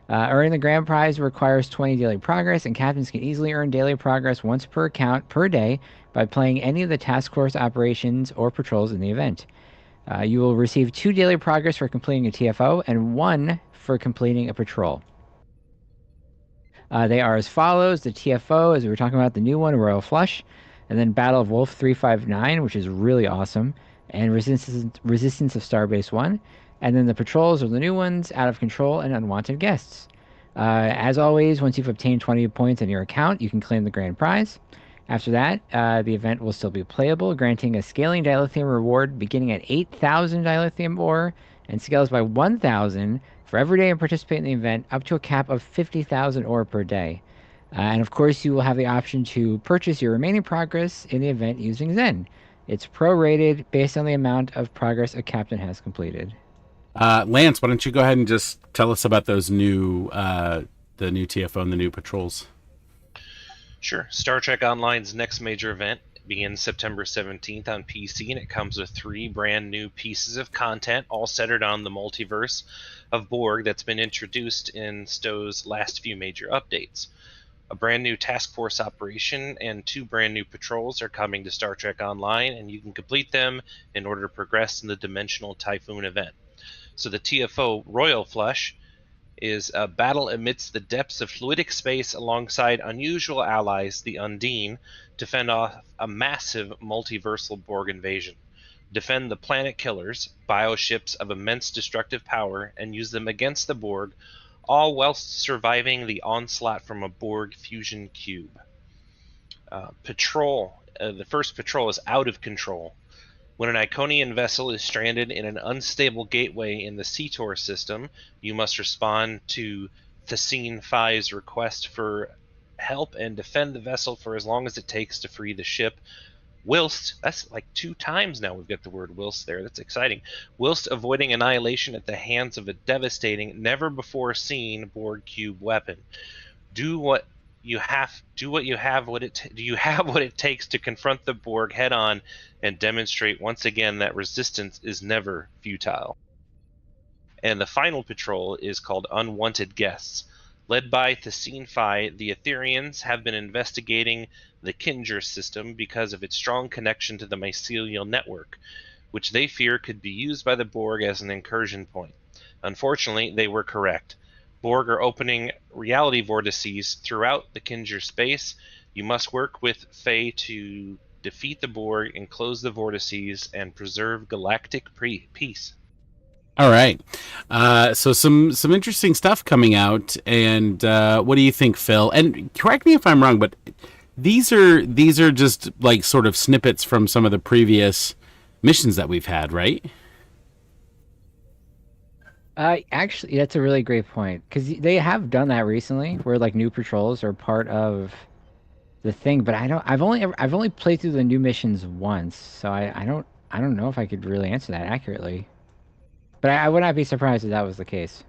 Earning the grand prize requires 20 daily progress, and captains can easily earn daily progress once per account per day by playing any of the task force operations or patrols in the event. You will receive 2 daily progress for completing a TFO and 1 for completing a patrol. They are as follows. The TFO, as we were talking about, the new one, Royal Flush, and then Battle of Wolf 359, which is really awesome, and Resistance of Starbase 1. And then the patrols are the new ones, Out of Control and Unwanted Guests. As always, once you've obtained 20 points in your account, you can claim the grand prize. After that, the event will still be playable, granting a scaling dilithium reward beginning at 8,000 dilithium ore and scales by 1,000 for every day you participate in the event, up to a cap of 50,000 ore per day. And of course, you will have the option to purchase your remaining progress in the event using Zen. It's prorated based on the amount of progress a captain has completed. Lance, why don't you go ahead and just tell us about those new, the new TFO and the new patrols? Sure. Star Trek Online's next major event begins September 17th on PC, and it comes with 3 brand new pieces of content, all centered on the multiverse of Borg that's been introduced in STO's last few major updates. A brand new task force operation and 2 brand new patrols are coming to Star Trek Online, and you can complete them in order to progress in the Dimensional Typhoon event. So the TFO Royal Flush is a battle amidst the depths of fluidic space alongside unusual allies, the Undine, to fend off a massive multiversal Borg invasion. Defend the Planet Killers, bioships of immense destructive power, and use them against the Borg, all whilst surviving the onslaught from a Borg fusion cube. The first patrol is Out of Control. When an Iconian vessel is stranded in an unstable gateway in the CTOR system, you must respond to Thesine Phi's request for help and defend the vessel for as long as it takes to free the ship, whilst, that's like 2 times now we've got the word whilst there, that's exciting, whilst avoiding annihilation at the hands of a devastating, never-before-seen Borg cube weapon. Do you have what it takes to confront the Borg head-on and demonstrate once again that resistance is never futile. And the final patrol is called Unwanted Guests. Led by Thesine Phi, the Etherians have been investigating the Kinger system because of its strong connection to the mycelial network, which they fear could be used by the Borg as an incursion point. Unfortunately, they were correct. Borg are opening reality vortices throughout the Kinger space. You must work with Faye to defeat the Borg and close the vortices and preserve galactic peace. All right. So some interesting stuff coming out. And what do you think, Phil? And correct me if I'm wrong, but these are just like sort of snippets from some of the previous missions that we've had, right? Actually, that's a really great point, because they have done that recently, where like new patrols are part of the thing. But I've only played through the new missions once, so I don't know if I could really answer that accurately. But I would not be surprised if that was the case.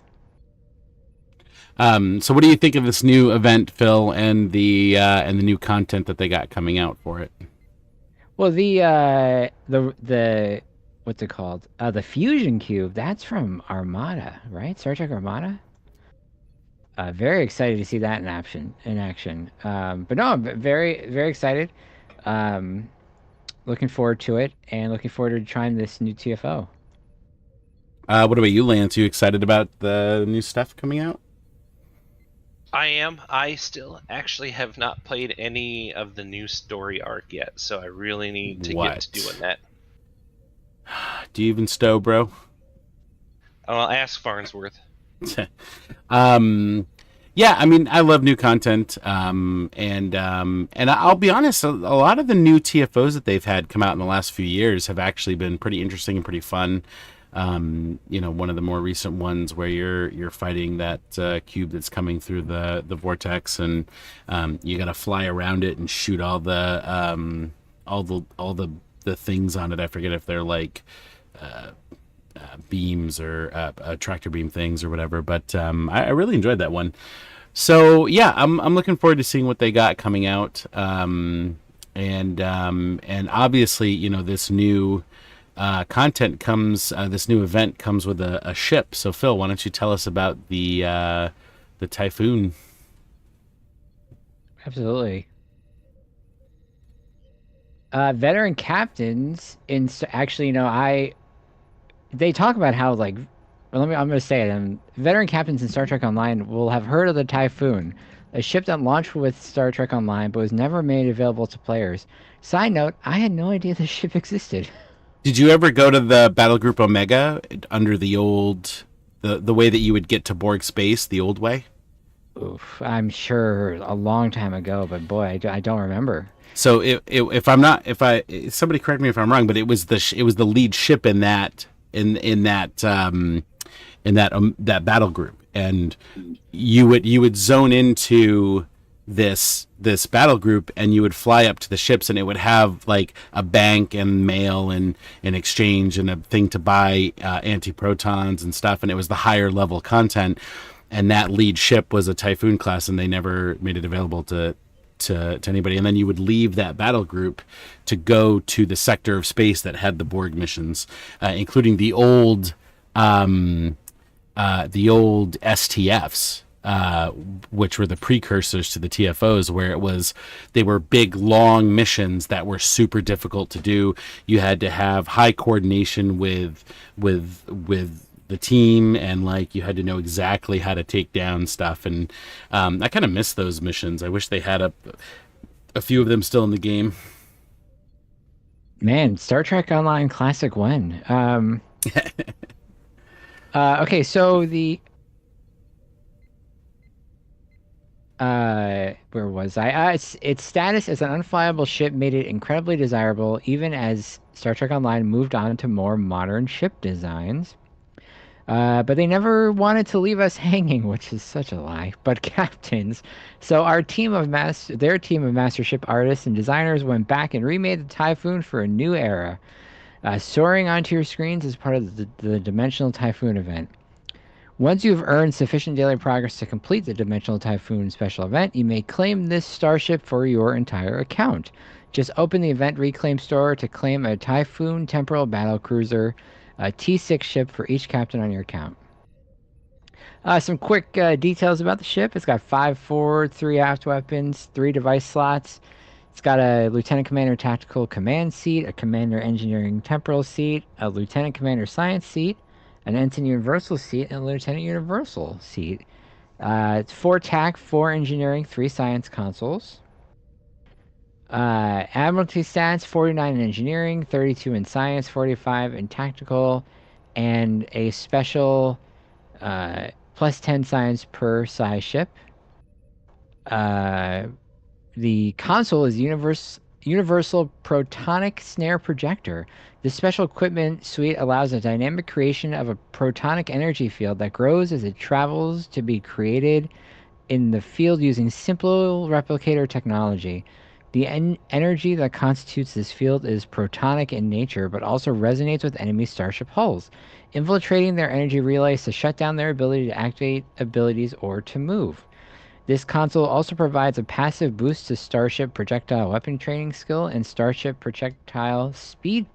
So what do you think of this new event, Phil, and the new content that they got coming out for it? Well, the what's it called? The Fusion Cube, that's from Armada, right? Star Trek Armada? Very excited to see that in action. But no, I'm very, very excited. Looking forward to it, and looking forward to trying this new TFO. What about you, Lance? You excited about the new stuff coming out? I am. I still actually have not played any of the new story arc yet, so I really need to get to doing that. Do you even stow, bro? I'll ask Farnsworth. Yeah, I mean, I love new content, and I'll be honest, a lot of the new TFOs that they've had come out in the last few years have actually been pretty interesting and pretty fun. One of the more recent ones where you're fighting that cube that's coming through the vortex, and you got to fly around it and shoot all the things on it. I forget if they're like beams or tractor beam things or whatever, but I really enjoyed that one. So yeah, I'm looking forward to seeing what they got coming out, and obviously this new content comes, this new event comes with a ship. So Phil, why don't you tell us about the Typhoon? Absolutely. Veteran captains they talk about how I'm going to say it. Veteran captains in Star Trek Online will have heard of the Typhoon, a ship that launched with Star Trek Online but was never made available to players. Side note, I had no idea this ship existed. Did you ever go to the Battle Group Omega under the old, the way that you would get to Borg space, the old way? Oof, I'm sure a long time ago, but boy, I don't remember. So if I'm not, if I somebody correct me if I'm wrong, but it was the lead ship in that that battle group, and you would zone into this battle group, and you would fly up to the ships, and it would have like a bank and mail and an exchange and a thing to buy anti-protons and stuff, and it was the higher level content, and that lead ship was a Typhoon class, and they never made it available to anybody. And then you would leave that battle group to go to the sector of space that had the Borg missions, including the old STFs, which were the precursors to the TFOs, where they were big, long missions that were super difficult to do. You had to have high coordination with the team, and like you had to know exactly how to take down stuff. And I kind of miss those missions. I wish they had a few of them still in the game. Man, Star Trek Online Classic when? Okay, so the where was I? Its status as an unflyable ship made it incredibly desirable, even as Star Trek Online moved on to more modern ship designs. But they never wanted to leave us hanging, which is such a lie. But captains, so their team of master ship artists and designers went back and remade the Typhoon for a new era, soaring onto your screens as part of the Dimensional Typhoon event. Once you've earned sufficient daily progress to complete the Dimensional Typhoon special event, you may claim this starship for your entire account. Just open the event reclaim store to claim a Typhoon Temporal Battle Cruiser, a T6 ship for each captain on your account. Some quick details about the ship. It's got 5 forward, 3 aft weapons, 3 device slots. It's got a Lieutenant Commander Tactical Command seat, a Commander Engineering Temporal seat, a Lieutenant Commander Science seat, an Ensign Universal seat, and a Lieutenant Universal seat. It's 4 TAC, 4 Engineering, 3 Science consoles. Admiralty stats, 49 in Engineering, 32 in Science, 45 in Tactical, and a special plus 10 Science per size ship. The console is Universal Protonic Snare Projector. This special equipment suite allows a dynamic creation of a protonic energy field that grows as it travels to be created in the field using simple replicator technology. The energy that constitutes this field is protonic in nature, but also resonates with enemy starship hulls, infiltrating their energy relays to shut down their ability to activate abilities or to move. This console also provides a passive boost to Starship projectile weapon training skill and Starship projectile shield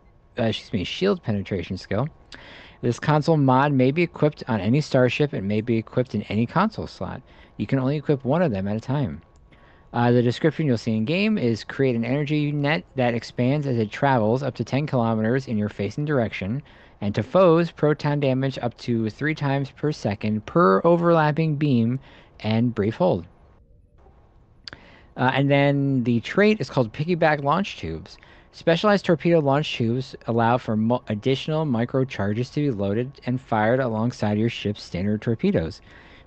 penetration skill. This console mod may be equipped on any starship and may be equipped in any console slot. You can only equip one of them at a time. The description you'll see in game is create an energy net that expands as it travels up to 10 kilometers in your facing direction, and to foes, proton damage up to 3 times per second per overlapping beam and brief hold. And then the trait is called piggyback launch tubes. Specialized torpedo launch tubes allow for additional micro charges to be loaded and fired alongside your ship's standard torpedoes.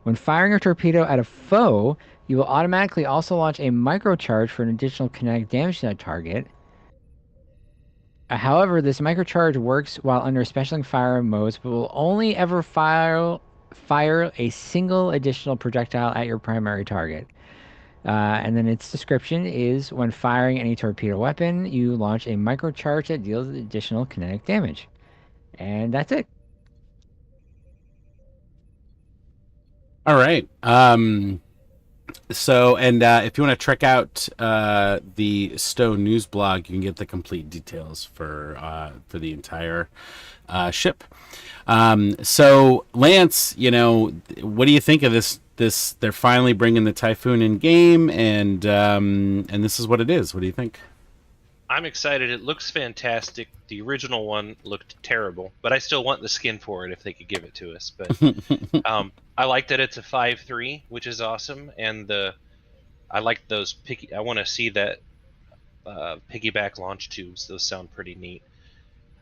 When firing a torpedo at a foe, you will automatically also launch a microcharge for an additional kinetic damage to that target. However, this microcharge works while under special fire modes, but will only ever fire a single additional projectile at your primary target. And then its description is, when firing any torpedo weapon, you launch a microcharge that deals additional kinetic damage. And that's it. All right. So, and if you want to check out the STO news blog, you can get the complete details for the entire ship. So, Lance, what do you think of this? They're finally bringing the Typhoon in game, and this is what it is. What do you think? I'm excited. It looks fantastic. The original one looked terrible, but I still want the skin for it if they could give it to us. But I like that it's a 5.3, which is awesome, and I like those I want to see that piggyback launch tubes. Those sound pretty neat.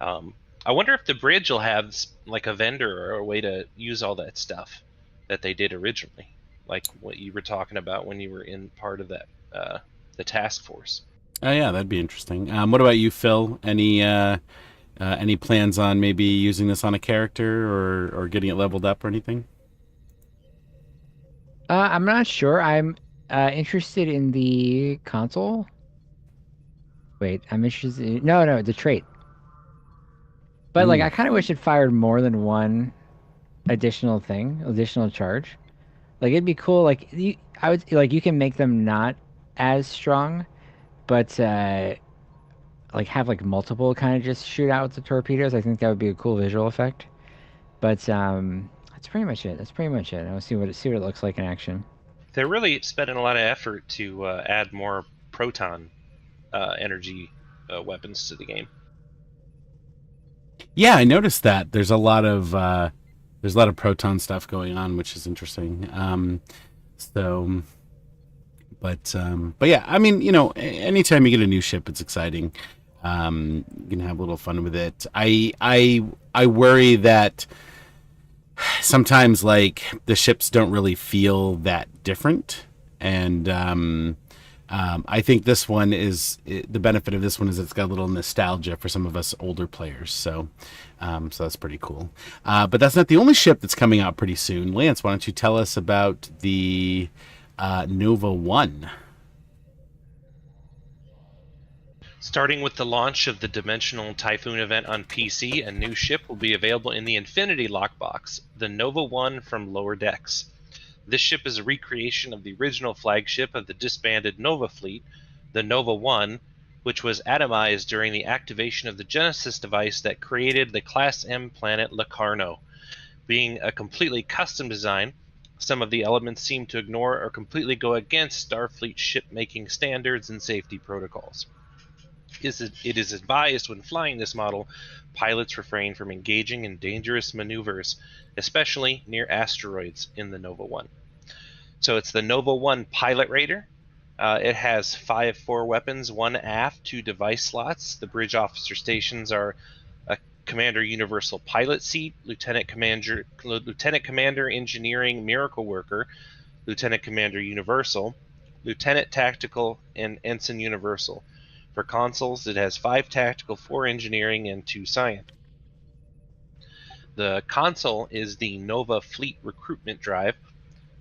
I wonder if the bridge will have like a vendor or a way to use all that stuff that they did originally. like what you were talking about when you were in part of that the task force. Oh yeah, that'd be interesting. What about you, Phil? Any plans on maybe using this on a character or getting it leveled up or anything? I'm not sure. I'm interested in the console. Wait, I'm interested in... No, the trait. But like, Ooh. I kind of wish it fired more than one additional charge. Like, it'd be cool. Like, I would like you can make them not as strong, but like have like multiple kind of just shoot out with the torpedoes. I think that would be a cool visual effect. But that's pretty much it. That's pretty much it. I'll see what it looks like in action. They're really spending a lot of effort to add more proton energy weapons to the game. Yeah, I noticed that. There's a lot of proton stuff going on, which is interesting. But yeah, I mean, anytime you get a new ship, it's exciting. You can have a little fun with it. I worry that sometimes like the ships don't really feel that different, and I think this one is the benefit of this one is it's got a little nostalgia for some of us older players. So that's pretty cool. But that's not the only ship that's coming out pretty soon. Lance, why don't you tell us about the Nova 1? Starting with the launch of the Dimensional Typhoon event on PC, a new ship will be available in the Infinity Lockbox, the Nova 1 from Lower Decks. This ship is a recreation of the original flagship of the disbanded Nova fleet, the Nova 1, which was atomized during the activation of the Genesis device that created the Class M planet Locarno. Being a completely custom design, some of the elements seem to ignore or completely go against Starfleet ship-making standards and safety protocols. It is advised when flying this model, pilots refrain from engaging in dangerous maneuvers, especially near asteroids in the Nova 1. So it's the Nova 1 Pilot Raider. It has 5 4-weapons, 1 aft, 2 device slots. The bridge officer stations are a Commander Universal Pilot Seat, Lieutenant Commander Engineering Miracle Worker, Lieutenant Commander Universal, Lieutenant Tactical, and Ensign Universal. For consoles, it has 5 Tactical, 4 Engineering, and 2 Science. The console is the Nova Fleet Recruitment Drive.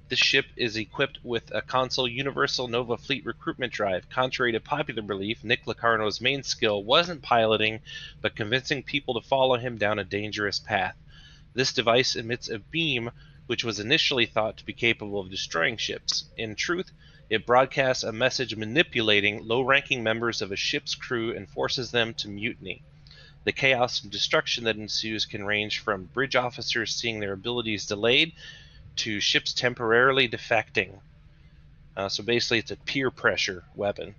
This ship is equipped with a console Universal Nova Fleet Recruitment Drive. Contrary to popular belief, Nick Locarno's main skill wasn't piloting, but convincing people to follow him down a dangerous path. This device emits a beam which was initially thought to be capable of destroying ships. In truth, it broadcasts a message manipulating low-ranking members of a ship's crew and forces them to mutiny. The chaos and destruction that ensues can range from bridge officers seeing their abilities delayed to ships temporarily defecting. So basically, it's a peer pressure weapon.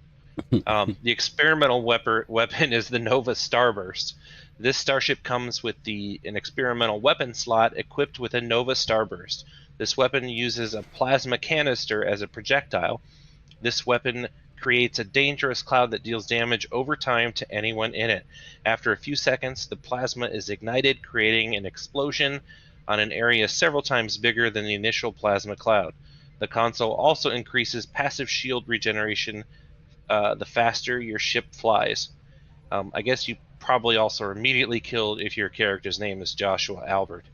The experimental weapon is the Nova Starburst. This starship comes with an experimental weapon slot equipped with a Nova Starburst. This weapon uses a plasma canister as a projectile. This weapon creates a dangerous cloud that deals damage over time to anyone in it. After a few seconds, the plasma is ignited, creating an explosion on an area several times bigger than the initial plasma cloud. The console also increases passive shield regeneration the faster your ship flies. I guess you probably also are immediately killed if your character's name is Joshua Albert.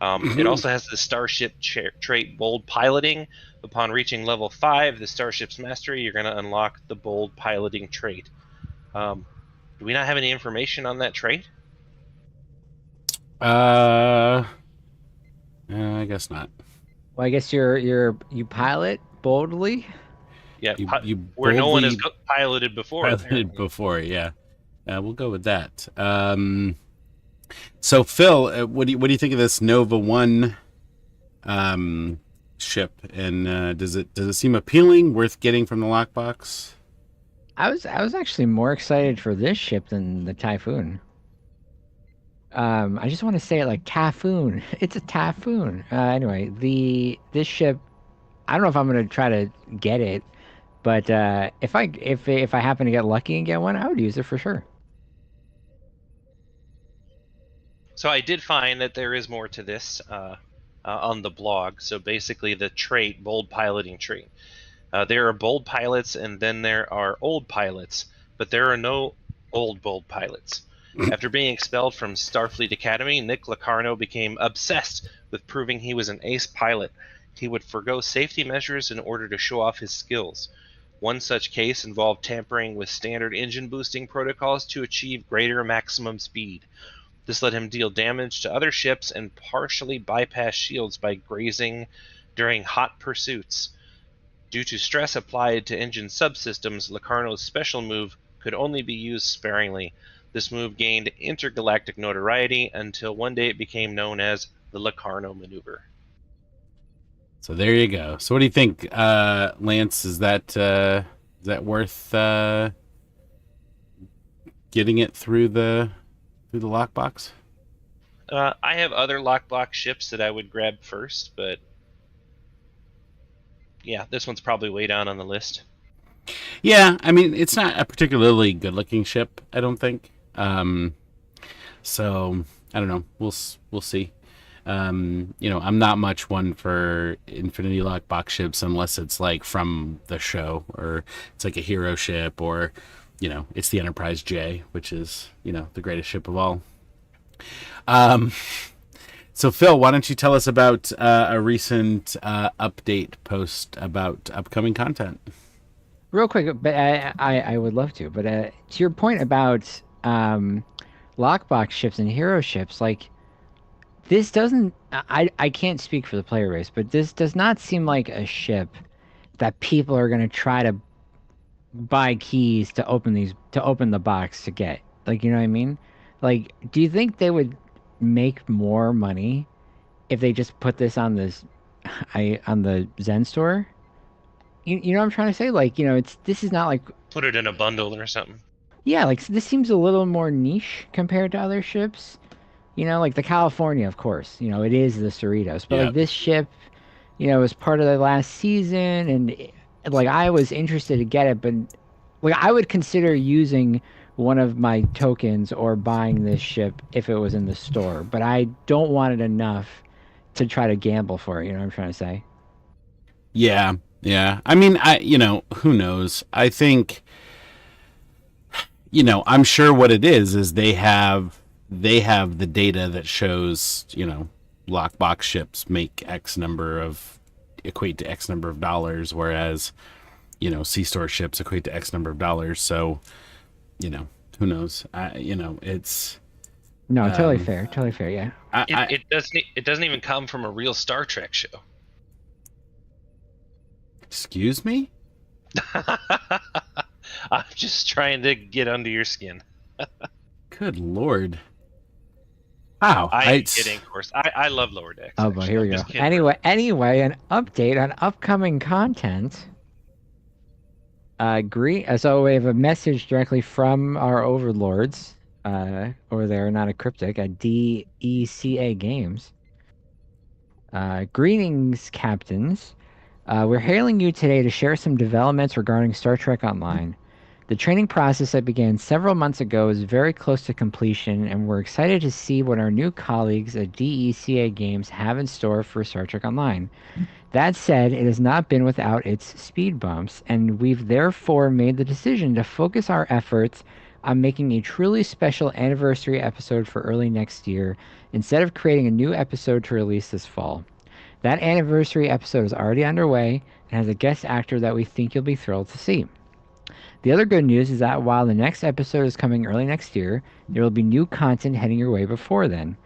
It also has the Starship trait Bold Piloting. Upon reaching level 5, the Starship's Mastery, you're going to unlock the Bold Piloting trait. Do we not have any information on that trait? I guess not. Well, I guess you pilot boldly. Yeah, You where no one has boldly piloted before. piloted before, yeah. We'll go with that. So Phil, what do you think of this Nova 1 ship, and does it seem appealing, worth getting from the lockbox? I was actually more excited for this ship than the Typhoon. I just want to say it like Typhoon. It's a Typhoon. Anyway, this ship, I don't know if I'm gonna try to get it, but if I happen to get lucky and get one, I would use it for sure. So I did find that there is more to this. on the blog. So basically, the trait, bold piloting trait. There are bold pilots, and then there are old pilots, but there are no old bold pilots. After being expelled from Starfleet Academy, Nick Locarno became obsessed with proving he was an ace pilot. He would forgo safety measures in order to show off his skills. One such case involved tampering with standard engine boosting protocols to achieve greater maximum speed. This let him deal damage to other ships and partially bypass shields by grazing during hot pursuits. Due to stress applied to engine subsystems, Locarno's special move could only be used sparingly. This move gained intergalactic notoriety until one day it became known as the Locarno maneuver. So there you go. So what do you think, Lance? Is that worth getting it through the lockbox? I have other lockbox ships that I would grab first, but yeah, this one's probably way down on the list. Yeah, I mean, it's not a particularly good-looking ship, I don't think. So I don't know. We'll see. I'm not much one for Infinity Lockbox ships unless it's like from the show, or it's like a hero ship, or it's the Enterprise J, which is the greatest ship of all. So Phil, why don't you tell us about a recent update post about upcoming content? Real quick, but I would love to. But to your point about lockbox ships and hero ships, like, this doesn't. I can't speak for the player base, but this does not seem like a ship that people are going to try to buy keys to open the box to get. Like, you know what I mean? Like, do you think they would make more money if they just put this on on the Zen store? You know what I'm trying to say? Like, this is not like, Put it in a bundle or something. yeah, like, this seems a little more niche compared to other ships. Like the California, of course, it is the Cerritos, but like this ship, was part of the last season, and like I was interested to get it, but like I would consider using one of my tokens or buying this ship if it was in the store, but I don't want it enough to try to gamble for it. You know what I'm trying to say? Yeah. I mean, who knows? I think, I'm sure what it is they have the data that shows, lockbox ships equate to X number of dollars, whereas, C-store ships equate to X number of dollars. So, who knows? It's... No, totally fair. Totally fair, yeah. It doesn't even come from a real Star Trek show. Excuse me? I'm just trying to get under your skin. Good Lord. Wow. I'm kidding, of course. I love Lower Decks. Oh, but here we go. Anyway, an update on upcoming content. So we have a message directly from our overlords over there, not a cryptic, at DECA Games. Greetings, captains. We're hailing you today to share some developments regarding Star Trek Online. The training process that began several months ago is very close to completion, and we're excited to see what our new colleagues at DECA Games have in store for Star Trek Online. That said, it has not been without its speed bumps, and we've therefore made the decision to focus our efforts on making a truly special anniversary episode for early next year, instead of creating a new episode to release this fall. That anniversary episode is already underway and has a guest actor that we think you'll be thrilled to see. The other good news is that while the next episode is coming early next year, there will be new content heading your way before then.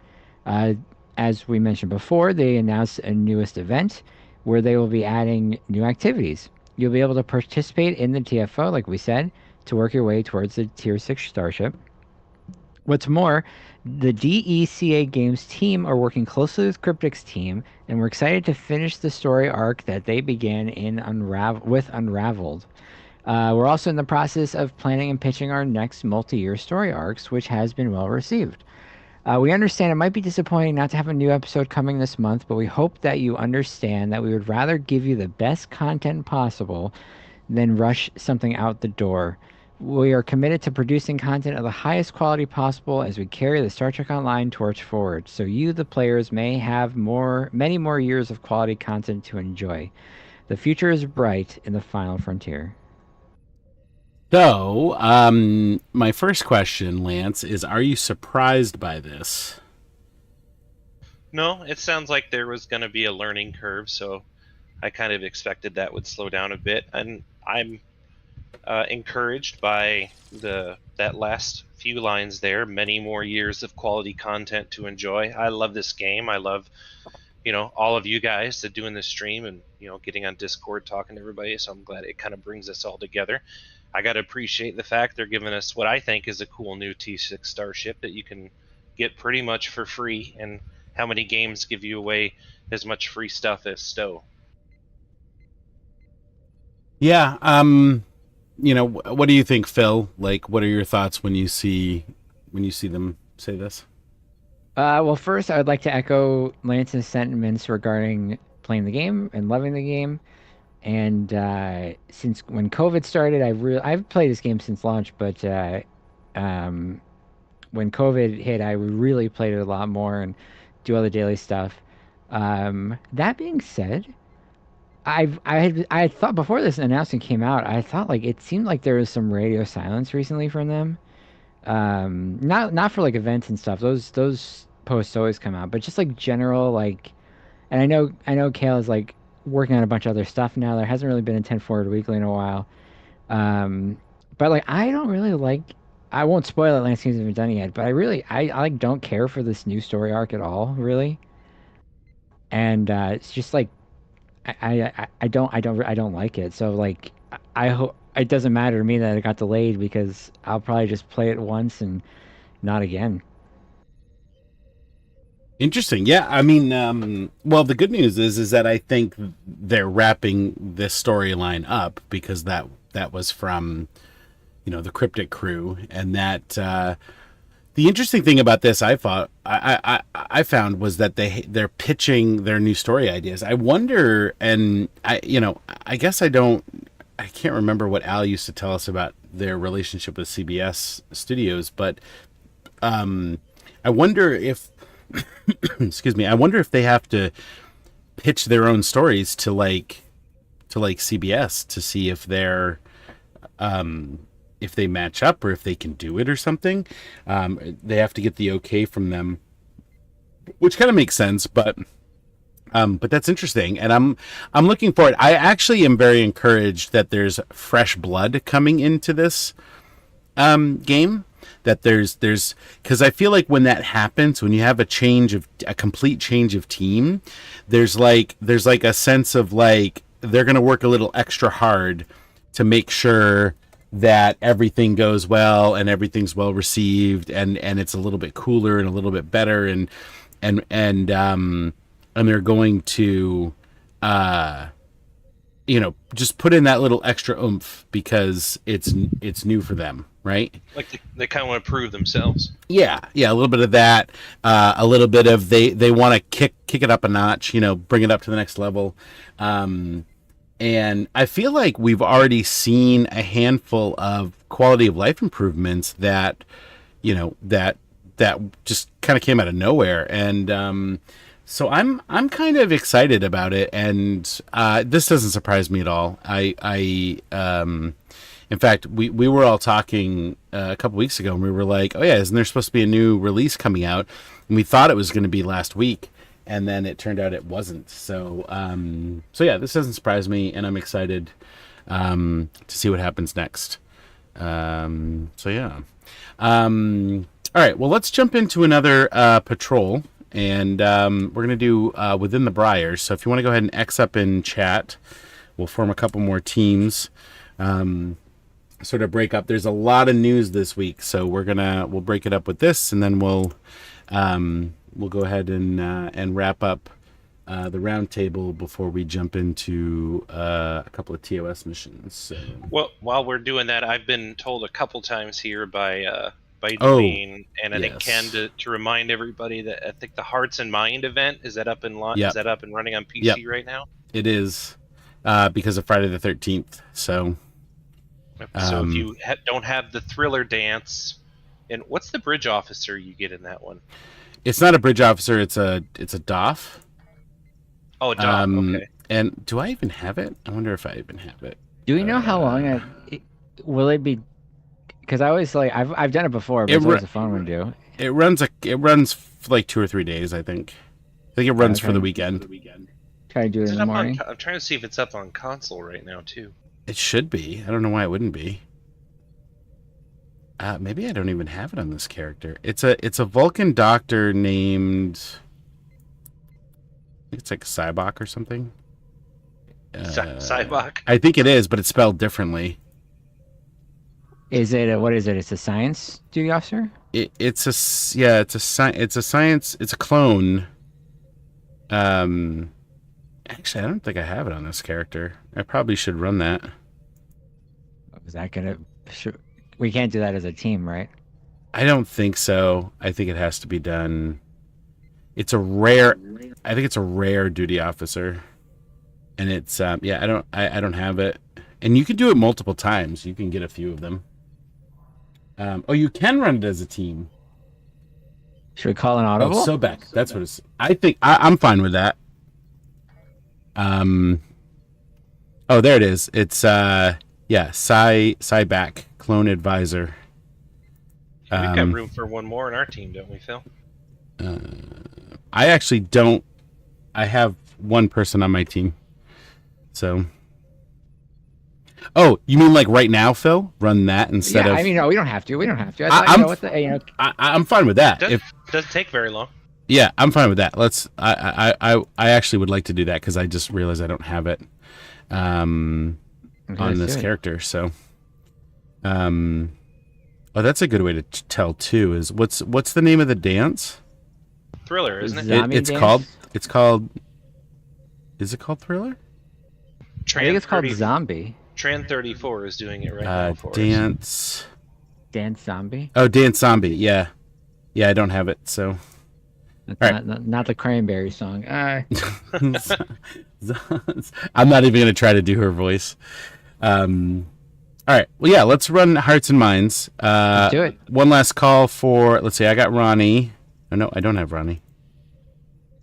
As we mentioned before, they announced a newest event where they will be adding new activities. You'll be able to participate in the TFO, like we said, to work your way towards the Tier 6 starship. What's more, the DECA Games team are working closely with Cryptic's team, and we're excited to finish the story arc that they began with Unraveled. We're also in the process of planning and pitching our next multi-year story arcs, which has been well received. We understand it might be disappointing not to have a new episode coming this month, but we hope that you understand that we would rather give you the best content possible than rush something out the door. We are committed to producing content of the highest quality possible as we carry the Star Trek Online torch forward, so you, the players, may have many more years of quality content to enjoy. The future is bright in the final frontier. So, my first question, Lance, is: are you surprised by this? No, it sounds like there was going to be a learning curve, so I kind of expected that would slow down a bit, and I'm encouraged by that last few lines there. Many more years of quality content to enjoy. I love this game. I love, all of you guys that doing this stream and getting on Discord talking to everybody. So I'm glad it kind of brings us all together. I got to appreciate the fact they're giving us what I think is a cool new T6 starship that you can get pretty much for free. And how many games give you away as much free stuff as STO? Yeah. What do you think, Phil? Like, what are your thoughts when you see them say this? Well, first, I would like to echo Lance's sentiments regarding playing the game and loving the game. And since when COVID started, I've played this game since launch, but when COVID hit, I really played it a lot more and do all the daily stuff. That being said, I thought before this announcement came out, I thought like it seemed like there was some radio silence recently from them. Not for like events and stuff. Those posts always come out, but just like general like, and I know Kale is like working on a bunch of other stuff now. There hasn't really been a 10 Forward Weekly in a while. But like I don't really like. I won't spoil it. Lance hasn't done it yet, but I like don't care for this new story arc at all, really. And it's just like I don't like it. So like I hope it doesn't matter to me that it got delayed because I'll probably just play it once and not again. Interesting. Yeah, I mean, well, the good news is that I think they're wrapping this storyline up because that was from, the Cryptic crew, and that the interesting thing about this, I found was that they're pitching their new story ideas. I wonder, and I guess I can't remember what Al used to tell us about their relationship with CBS Studios, but I wonder if excuse me, I wonder if they have to pitch their own stories to CBS to see if they match up or if they can do it or something. They have to get the okay from them, which kind of makes sense, but that's interesting, and I'm looking for it. I actually am very encouraged that there's fresh blood coming into this game. That there's because I feel like when that happens, when you have a complete change of team, there's like a sense of like they're gonna work a little extra hard to make sure that everything goes well and everything's well received and it's a little bit cooler and a little bit better and they're going to just put in that little extra oomph because it's new for them, right? Like they kind of want to prove themselves. Yeah, a little bit of that, a little bit of they want to kick it up a notch, bring it up to the next level, and I feel like we've already seen a handful of quality of life improvements that just kind of came out of nowhere, and so I'm kind of excited about it, and this doesn't surprise me at all. In fact, we were all talking a couple weeks ago, and we were like, oh yeah, isn't there supposed to be a new release coming out? And we thought it was going to be last week, and then it turned out it wasn't. So yeah, this doesn't surprise me, and I'm excited to see what happens next. So yeah. All right, well, let's jump into another patrol. And we're going to do Within the Briars. So if you want to go ahead and X up in chat, we'll form a couple more teams. Sort of break up. There's a lot of news this week, so we'll break it up with this, and then we'll go ahead and wrap up the roundtable before we jump into a couple of TOS missions. So. Well, while we're doing that, I've been told a couple times here by Dwayne and I think Ken to remind everybody that I think the Hearts and Mind event is that up and is that up and running on PC right now? It is because of Friday the 13th. So So if you don't have the thriller dance, and what's the bridge officer you get in that one? It's not a bridge officer. It's a DOF. Oh, a dog. Okay. And do I even have it? I wonder if I even have it. Do we know how long will it be? Because I always I've done it before, but it's always a fun one to do. It runs for like 2 or 3 days, I think. I think it runs for the weekend. Try to do it in the morning. I'm trying to see if it's up on console right now too. It should be. I don't know why it wouldn't be. Maybe I don't even have it on this character. It's a Vulcan doctor named. I think it's like Cybok or something. Cybok. I think it is, but it's spelled differently. Is it what is it? It's a science duty officer. It's a science. It's a clone. Actually, I don't think I have it on this character. I probably should run that. Is that gonna? We can't do that as a team, right? I don't think so. I think it has to be done. It's a rare. I think it's a rare duty officer, and it's I don't have it. And you can do it multiple times. You can get a few of them. You can run it as a team. Should we call an audible? Oh, Sobek. That's what it's. I think I'm fine with that. Oh, there it is. It's Cyback, clone advisor. We've got room for one more in our team, don't we, Phil? I actually don't. I have one person on my team. So. Oh, you mean like right now, Phil? Run that instead of. I mean, no, we don't have to. We don't have to. I'm fine with that. Doesn't take very long. Yeah, I'm fine with that. Let's. I actually would like to do that because I just realized I don't have it on this character. So, oh, that's a good way to tell too. Is what's the name of the dance? Thriller, isn't it? It's called. It's called. Is it called Thriller? I think it's called Zombie. Tran 34 is doing it right now for us. Dance Zombie. Oh, Dance Zombie. Yeah, I don't have it. So. That's not the Cranberry song. I'm not even going to try to do her voice. All right. Well, yeah, let's run Hearts and Minds. Let's do it. One last call for, let's see, I got Ronnie. Oh, no, I don't have Ronnie.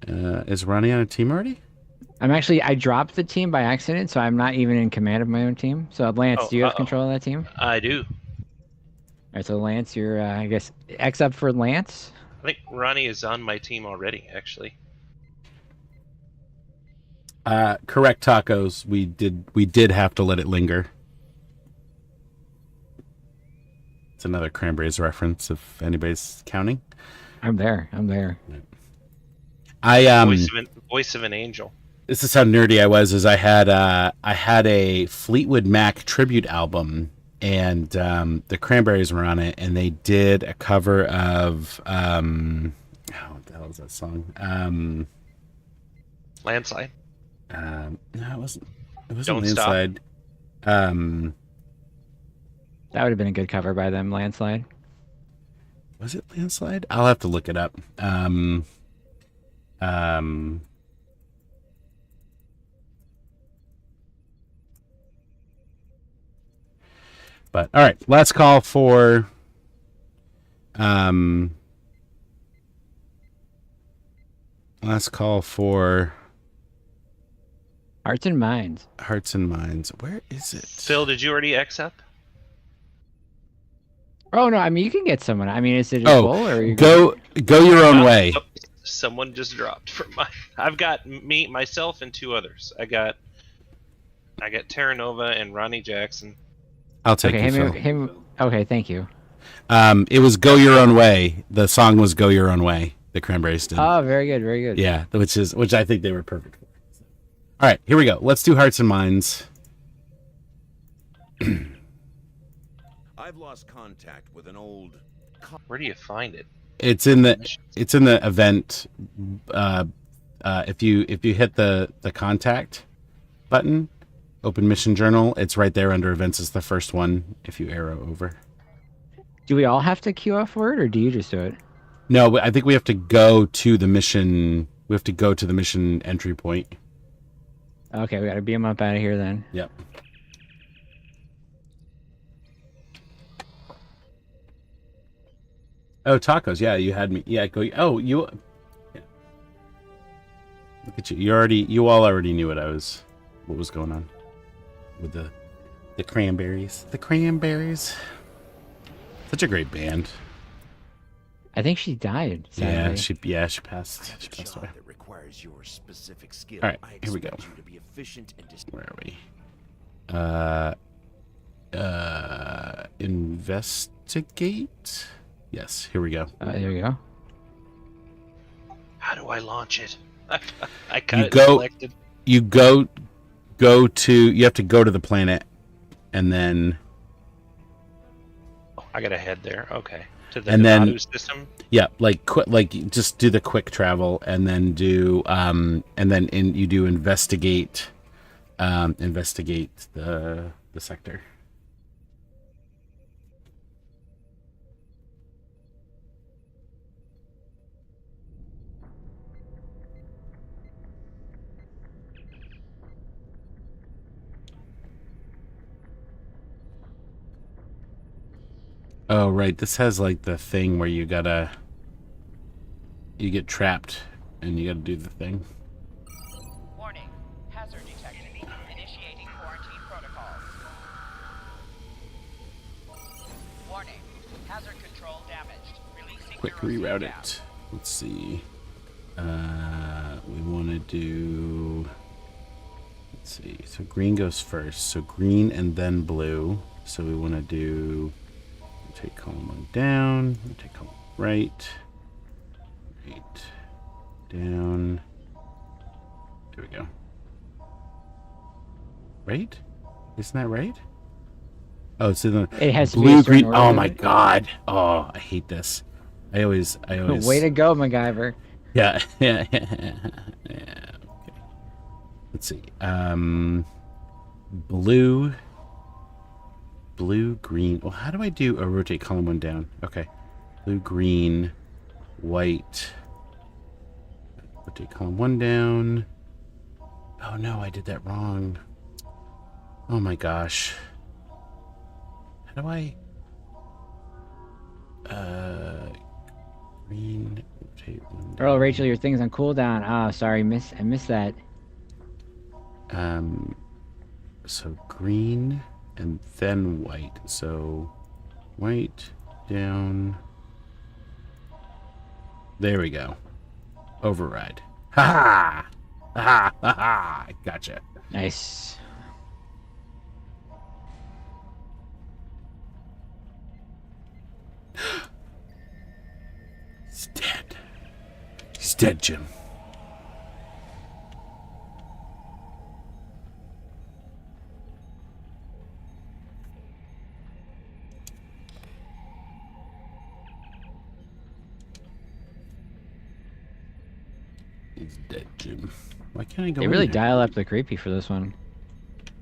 Is Ronnie on a team already? I dropped the team by accident, so I'm not even in command of my own team. So, Lance, do you have control of that team? I do. All right, so Lance, you're, I guess, X up for Lance. I think Ronnie is on my team already, actually. Correct, tacos. We did have to let it linger. It's another Cranberries reference, if anybody's counting. I'm there. Voice of an angel. This is how nerdy I was. Is I had a Fleetwood Mac tribute album. And the Cranberries were on it, and they did a cover of what the hell is that song? Landslide. No, it wasn't. It wasn't Don't Landslide. That would have been a good cover by them, Landslide. Was it Landslide? I'll have to look it up. But all right, last call for Hearts and Minds. Hearts and Minds. Where is it? Phil, did you already X up? Oh no, I mean you can get someone. I mean, is it just full or you go your own way? Someone just dropped from my. I've got myself, and 2 others. I got Terra Nova and Ronnie Jackson. I'll take him. Okay, thank you. It was "Go Your Own Way." The song was "Go Your Own Way." The Cranberries did. Oh, very good, very good. Yeah, which I think they were perfect for. All right, here we go. Let's do Hearts and Minds. I've lost contact with an old. Where do you find it? It's in the event. If you hit the contact button. Open Mission Journal. It's right there under events. It's the first one if you arrow over. Do we all have to queue up for it, or do you just do it? No, I think we have to go to the mission. We have to go to the mission entry point. Okay, we got to beam up out of here then. Yep. Oh, tacos. Yeah, you had me. Yeah, go. Oh, you. Yeah. Look at you. You all already knew what was going on with the cranberries. The cranberries. Such a great band. I think she died. Yeah, Sadly. she passed. She passed away. That requires your specific skill. All right, here we go. You to be efficient and Where are we? Investigate. Yes, here we go. There you go. How do I launch it? I got it go- selected. You go to. You have to go to the planet, and then. Oh, I gotta head there. Okay. To the And then- Navadu system. Yeah, like just do the quick travel, and then do you do investigate, investigate the sector. Oh right, this has like the thing where you get trapped and you gotta do the thing. Warning. Hazard detected. Initiating quarantine protocols. Warning. Hazard control damaged. Releasing Quick Eurosync reroute down. it. Let's see. We want to do. Let's see. So green goes first. So green and then blue. So we want to do. Take column 1 down. Take column right. Right. Down. There we go. Right? Isn't that right? Oh, it's in the It has to be blue, a certain green. order, Oh doesn't my it? god. Oh, I hate this. I always. Way to go, MacGyver. Yeah. Yeah. Okay. Let's see. Blue, green. Well, how do I do a rotate column 1 down? Okay. Blue, green, white. Rotate column 1 down. Oh no, I did that wrong. Oh my gosh. How do I? Green, rotate 1 down. Earl, Rachel, your thing's on cooldown. Ah, sorry, I missed that. So green and then white. So white down. There we go. Override. Ha ha! Ha ha! Ha! Gotcha. Nice. He's dead. He's dead, Jim. He's dead, Jim. Why can't I go They in really there? dial up the creepy for this one.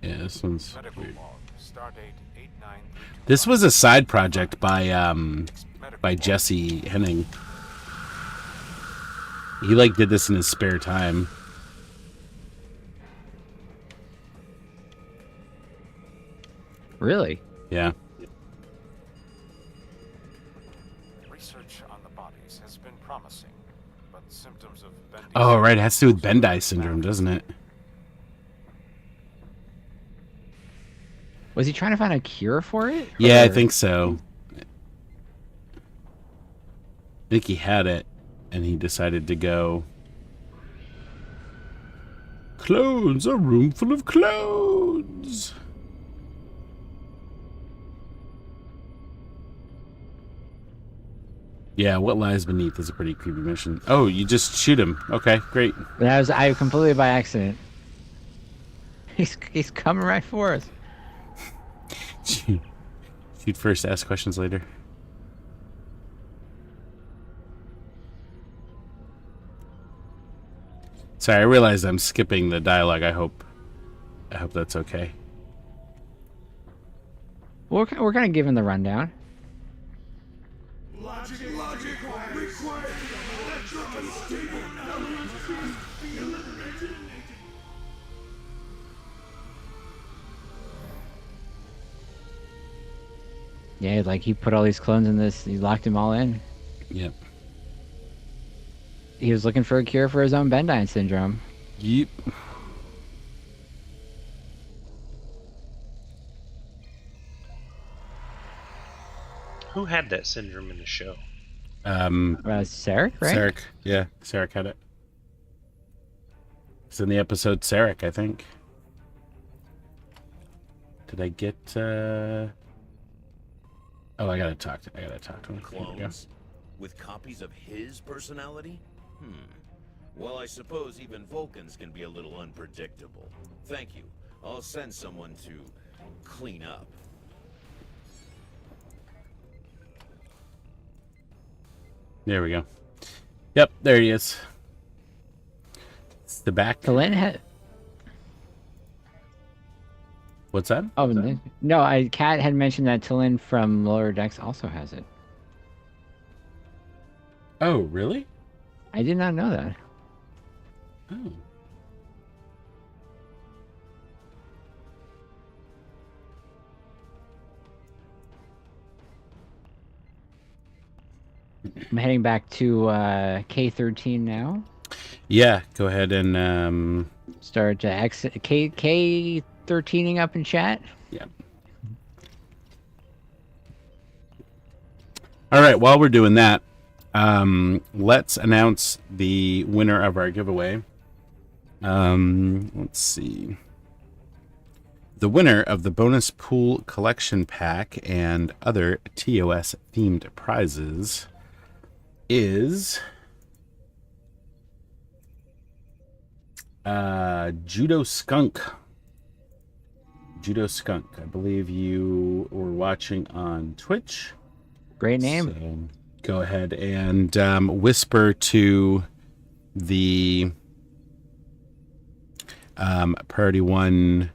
Yeah, this one's Medical weird. log. Stardate 89325. This was a side project by Medical log. Jesse Henning. He like did this in his spare time. Really? Yeah. Research on the bodies has been promising, but symptoms of Bendy's Oh, right. It has to do with Bendai syndrome, doesn't it? Was he trying to find a cure for it? Yeah, I Or- think so. I think he had it, and he decided to go. Clones, a room full of clones. Yeah, what lies beneath is a pretty creepy mission. Oh, you just shoot him. Okay, great. That was I completely by accident. He's coming right for us. Shoot first, ask questions later. Sorry, I realize I'm skipping the dialogue. I hope that's okay. We're gonna give him the rundown. Yeah, like he put all these clones in this. He locked them all in. Yep. He was looking for a cure for his own Bendine syndrome. Yep. Who had that syndrome in the show? Sarek, right? Sarek. Yeah, Sarek had it. It's in the episode Sarek, I think. Did I get? Oh, I gotta talk to him. Clones? With copies of his personality? Well, I suppose even Vulcans can be a little unpredictable. Thank you. I'll send someone to clean up. There we go. Yep, there he is. It's the back. Talin had. What's that? Oh no! Kat had mentioned that Talin from Lower Decks also has it. Oh, really? I did not know that. Oh. I'm heading back to K13 now. Yeah, go ahead and Start K13ing up in chat. yeah. All right, while we're doing that, let's announce the winner of our giveaway. Let's see. The winner of the bonus pool collection pack and other TOS themed prizes is Judo Skunk. Judo Skunk. I believe you were watching on Twitch. Great name. So go ahead and whisper to the Priority One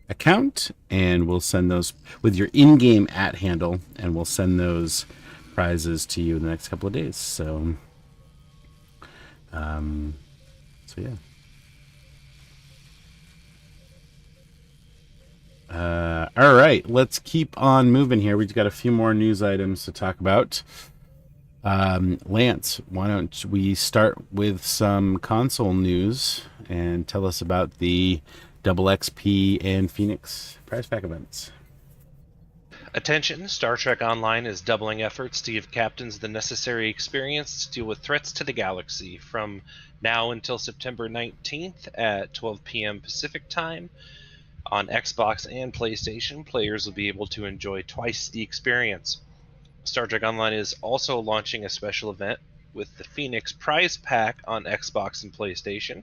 account, and we'll send those with your in-game @ handle, and we'll send those prizes to you in the next couple of days. So, yeah. All right, let's keep on moving here. We've got a few more news items to talk about. Lance, why don't we start with some console news and tell us about the Double XP and Phoenix prize pack events. Attention, Star Trek Online is doubling efforts to give captains the necessary experience to deal with threats to the galaxy. From now until September 19th at 12 p.m. Pacific Time, on Xbox and PlayStation, players will be able to enjoy twice the experience. Star Trek Online is also launching a special event with the Phoenix Prize Pack on Xbox and PlayStation.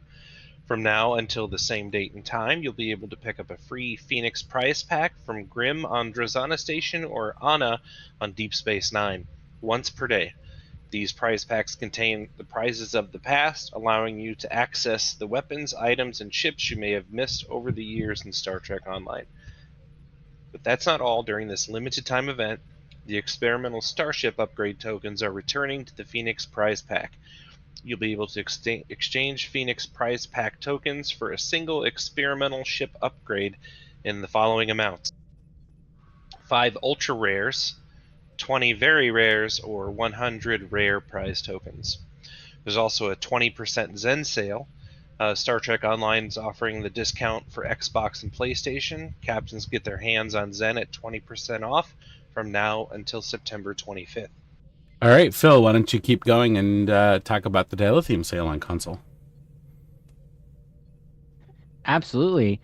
From now until the same date and time, you'll be able to pick up a free Phoenix Prize Pack from Grim on Drazana Station or Anna on Deep Space Nine, once per day. These prize packs contain the prizes of the past, allowing you to access the weapons, items, and ships you may have missed over the years in Star Trek Online. But that's not all. During this limited time event, the experimental starship upgrade tokens are returning to the Phoenix Prize Pack. You'll be able to exchange Phoenix Prize Pack tokens for a single experimental ship upgrade in the following amounts: 5 ultra rares, 20 very rares, or 100 rare prize tokens. There's also a 20% Zen sale. Star Trek Online is offering the discount for Xbox and PlayStation. Captains get their hands on Zen at 20% off from now until September 25th. All right, Phil, why don't you keep going and talk about the dilithium sale on console? Absolutely.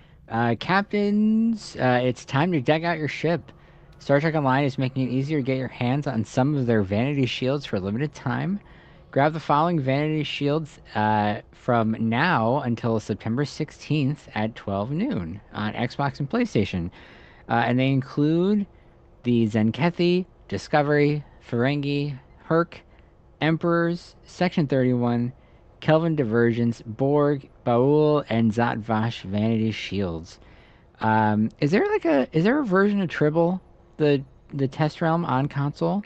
Captains, it's time to deck out your ship. Star Trek Online is making it easier to get your hands on some of their vanity shields for a limited time. Grab the following vanity shields from now until September 16th at 12 noon on Xbox and PlayStation. And they include the Zenkethi, Discovery, Ferengi, Herc, Emperors, Section 31, Kelvin Divergence, Borg, Baul, and Zatvash vanity shields. Is there a version of Tribble, the test realm, on console?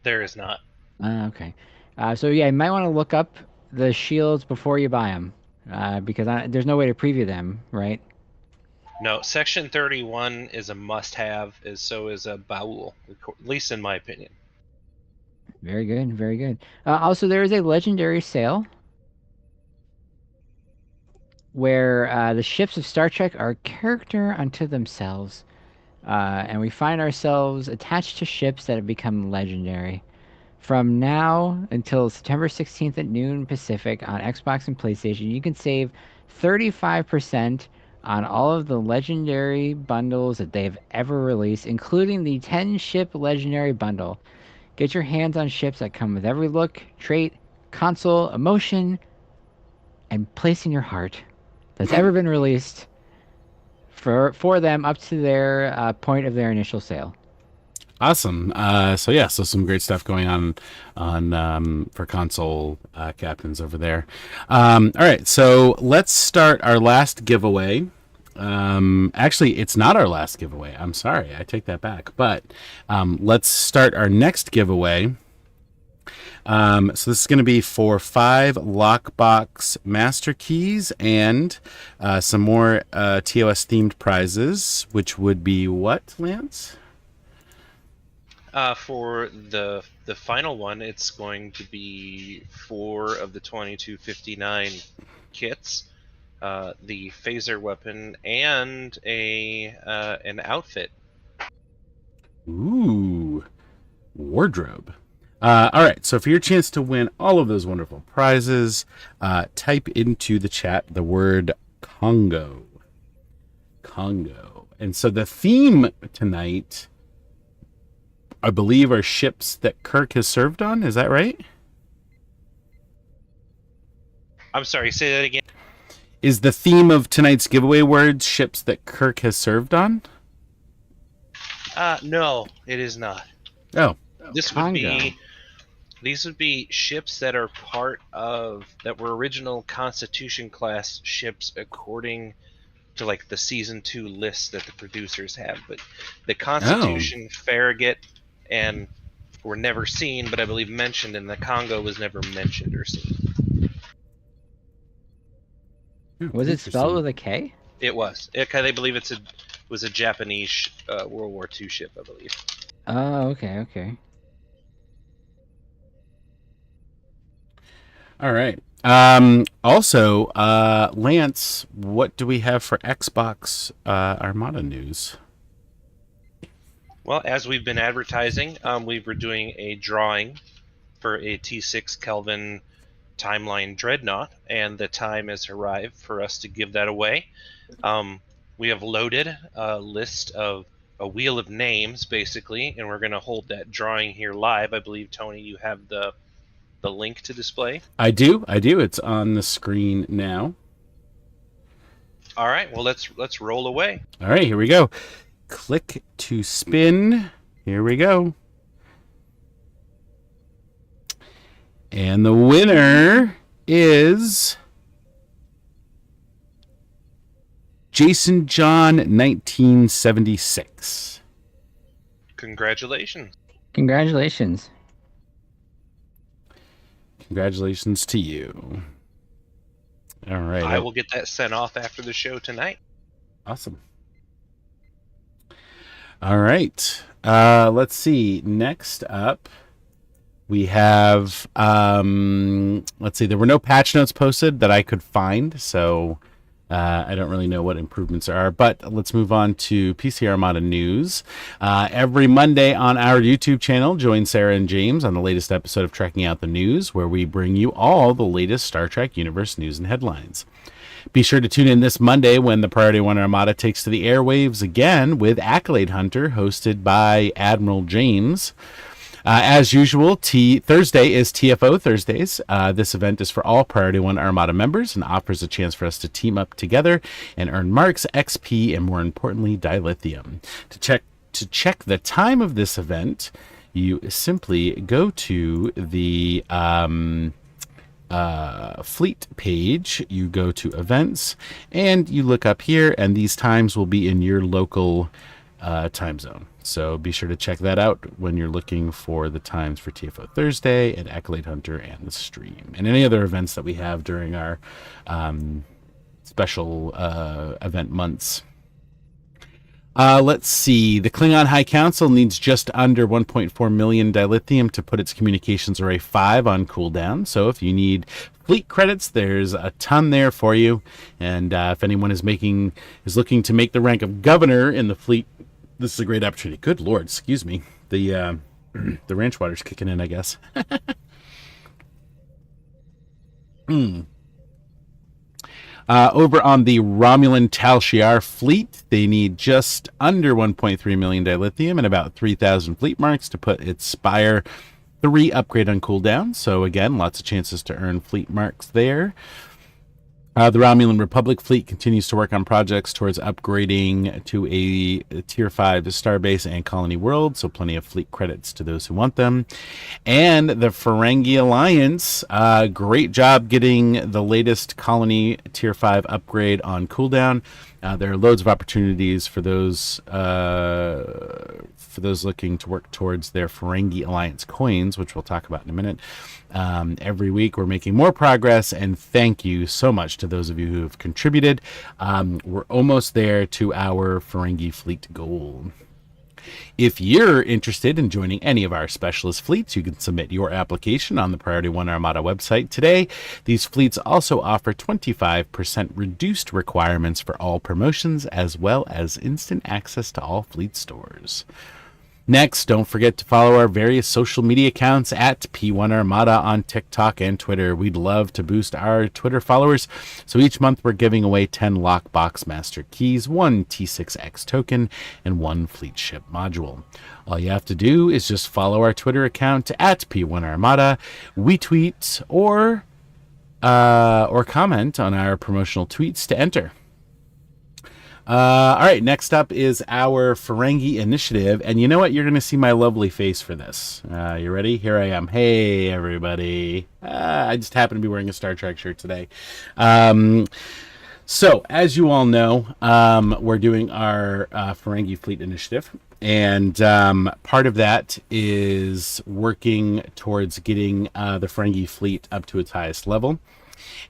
There is not. Okay. So yeah, you might want to look up the shields before you buy them, because there's no way to preview them, right? No, Section 31 is a must-have, as so is a Baul, at least in my opinion. Very good, very good. Also, there is a legendary sale where the ships of Star Trek are a character unto themselves. And we find ourselves attached to ships that have become legendary. From now until September 16th at noon Pacific on Xbox and PlayStation, you can save 35% on all of the legendary bundles that they've ever released, including the 10-ship legendary bundle. Get your hands on ships that come with every look, trait, console, emotion, and place in your heart that's ever been released for them up to their point of their initial sale. Awesome. So some great stuff going on for console captains over there. All right, so let's start our last giveaway. Actually, it's not our last giveaway. I'm sorry, I take that back. But let's start our next giveaway. So this is going to be for 5 lockbox master keys and some more TOS themed prizes, which would be what, Lance? For the final one, it's going to be 4 of the 2259 kits, the phaser weapon, and an outfit. Ooh, wardrobe. All right, so for your chance to win all of those wonderful prizes, type into the chat the word Congo. Congo. And so the theme tonight, I believe, are ships that Kirk has served on. Is that right? I'm sorry, say that again. Is the theme of tonight's giveaway words ships that Kirk has served on? No, it is not. Oh. These would be ships that are that were original Constitution class ships according to like the season 2 list that the producers have. But the Constitution, Farragut, and were never seen, but I believe mentioned, and the Congo was never mentioned or seen. Was it spelled with a K? It was. They believe it was a Japanese World War II ship, I believe. Oh, okay. All right. Also, Lance, what do we have for Xbox Armada news? Well, as we've been advertising, we were doing a drawing for a T6 Kelvin Timeline Dreadnought, and the time has arrived for us to give that away. We have loaded a list of a wheel of names, basically, and we're going to hold that drawing here live. I believe, Tony, you have the link to display. I do. It's on the screen now. All right. Well, let's roll away. All right, here we go. Click to spin. Here we go. And the winner is Jason John 1976. Congratulations. Congratulations to you. All right. I will get that sent off after the show tonight. Awesome. All right. Let's see. Next up, we have, let's see. There were no patch notes posted that I could find, so I don't really know what improvements there are, but let's move on to PC Armada news. Every Monday on our YouTube channel, join Sarah and James on the latest episode of Trekking Out the News, where we bring you all the latest Star Trek universe news and headlines. Be sure to tune in this Monday when the Priority 1 Armada takes to the airwaves again with Accolade Hunter, hosted by Admiral James. As usual, Thursday is TFO Thursdays. This event is for all Priority 1 Armada members and offers a chance for us to team up together and earn marks, XP, and more importantly, dilithium. To check the time of this event, you simply go to the fleet page, you go to events, and you look up here, and these times will be in your local time zone. So be sure to check that out when you're looking for the times for TFO Thursday and Accolade Hunter and the stream, and any other events that we have during our special event months. Let's see. The Klingon High Council needs just under 1.4 million dilithium to put its communications array 5 on cooldown. So if you need fleet credits, there's a ton there for you. And if anyone is looking to make the rank of governor in the fleet, this is a great opportunity. Good Lord, excuse me. The the ranch water's kicking in, I guess. Over on the Romulan Tal Shiar fleet, they need just under 1.3 million dilithium and about 3,000 fleet marks to put its Spire 3 upgrade on cooldown. So again, lots of chances to earn fleet marks there. The Romulan Republic fleet continues to work on projects towards upgrading to a Tier 5 starbase and colony world, so plenty of fleet credits to those who want them. And the Ferengi Alliance, great job getting the latest colony Tier 5 upgrade on cooldown. There are loads of opportunities for those looking to work towards their Ferengi Alliance coins, which we'll talk about in a minute. Every week we're making more progress, and thank you so much to those of you who have contributed. We're almost there to our Ferengi fleet goal. If you're interested in joining any of our specialist fleets, you can submit your application on the Priority 1 Armada website today. These fleets also offer 25% reduced requirements for all promotions, as well as instant access to all fleet stores. Next, don't forget to follow our various social media accounts at P1 Armada on TikTok and Twitter. We'd love to boost our Twitter followers, so each month we're giving away 10 Lockbox Master Keys, 1 T6X token, and 1 Fleet Ship module. All you have to do is just follow our Twitter account at P1 Armada. We tweet or comment on our promotional tweets to enter. All right, next up is our Ferengi initiative, and you know what? You're going to see my lovely face for this. You ready? Here I am. Hey, everybody. I just happen to be wearing a Star Trek shirt today. So, as you all know, we're doing our Ferengi Fleet Initiative, and part of that is working towards getting the Ferengi Fleet up to its highest level.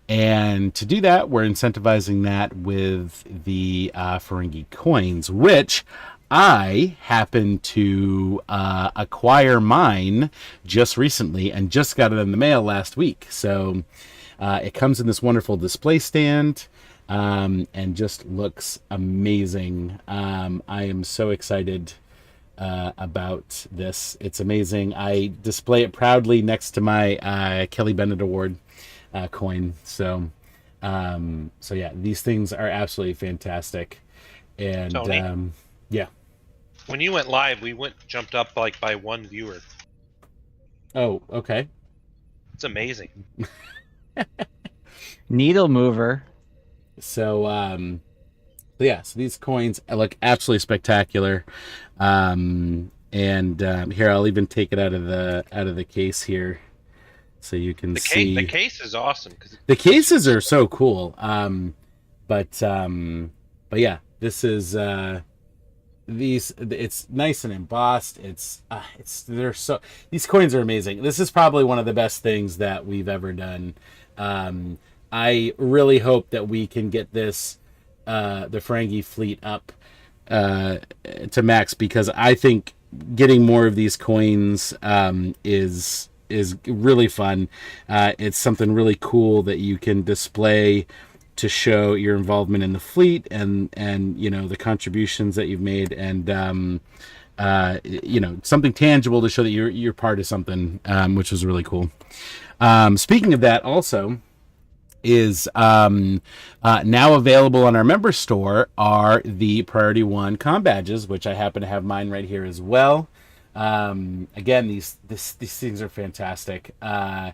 And to do that, we're incentivizing that with the Ferengi coins, which I happen to acquire mine just recently and just got it in the mail last week. So it comes in this wonderful display stand and just looks amazing. I am so excited about this. It's amazing. I display it proudly next to my Kelly Bennett Award coin. So yeah, these things are absolutely fantastic. And Tony? Yeah. When you went live, we jumped up like by 1 viewer. Oh, okay. It's amazing. Needle mover. So yeah, so these coins look absolutely spectacular. And here, I'll even take it out of the case here, so you can see. The case is awesome. The cases are so cool. But yeah, this is it's nice and embossed. These coins are amazing. This is probably one of the best things that we've ever done. I really hope that we can get this the Ferengi fleet up to max, because I think getting more of these coins is really fun. It's something really cool that you can display to show your involvement in the fleet and you know, the contributions that you've made, and you know, something tangible to show that you're part of something, which is really cool. Speaking of that, also is now available on our member store are the Priority 1 comm badges, which I happen to have mine right here as well. Again, these things are fantastic. I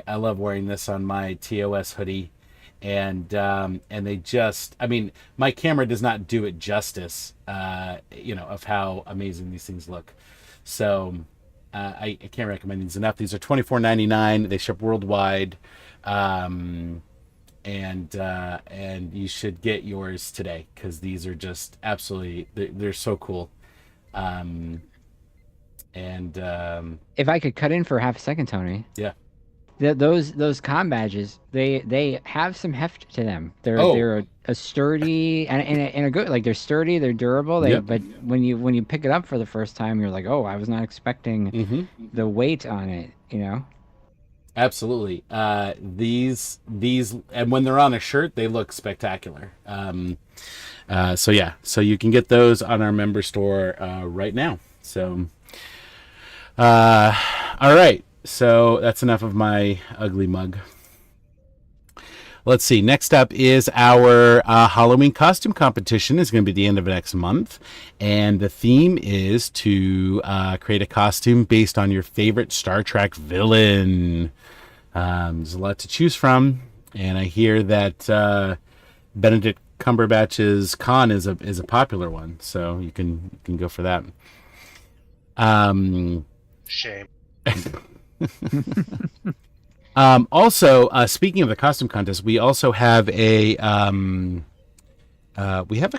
love wearing this on my TOS hoodie, and they just, I mean, my camera does not do it justice, you know, of how amazing these things look. So I can't recommend these enough. These are $24.99. They ship worldwide. And you should get yours today, because these are just absolutely, they're so cool. If I could cut in for half a second, Tony. Yeah. those comm badges, they have some heft to them. They're a sturdy and a good, like, they're sturdy, they're durable. Yep. But when you pick it up for the first time, you're like, oh, I was not expecting Mm-hmm. the weight on it. You know. Absolutely. These and when they're on a shirt, they look spectacular. So yeah, so you can get those on our member store right now. So, all right. So that's enough of my ugly mug. Let's see. Next up is our Halloween costume competition. Is going to be the end of next month, and the theme is to create a costume based on your favorite Star Trek villain. There's a lot to choose from, and I hear that Benedict Cumberbatch's Khan is a popular one, so you can go for that. Shame. Also, speaking of the costume contest, we also have a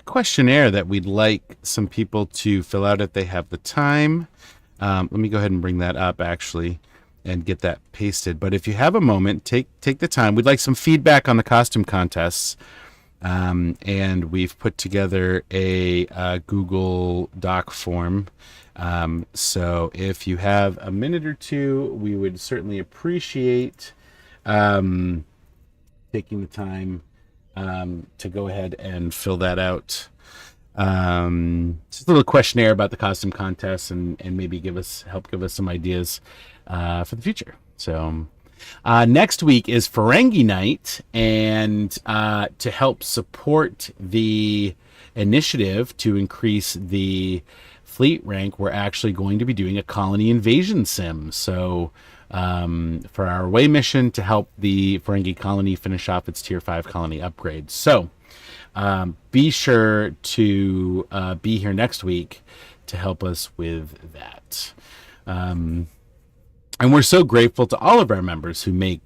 questionnaire that we'd like some people to fill out if they have the time. Let me go ahead and bring that up actually and get that pasted. But if you have a moment, take the time. We'd like some feedback on the costume contests. And we've put together a Google Doc form. So if you have a minute or two, we would certainly appreciate taking the time to go ahead and fill that out. Just a little questionnaire about the costume contest and maybe help give us some ideas for the future. So next week is Ferengi Night, and to help support the initiative to increase the fleet rank, we're actually going to be doing a colony invasion sim. So for our away mission to help the Ferengi colony finish off its tier 5 colony upgrade. So be sure to be here next week to help us with that. And we're so grateful to all of our members who make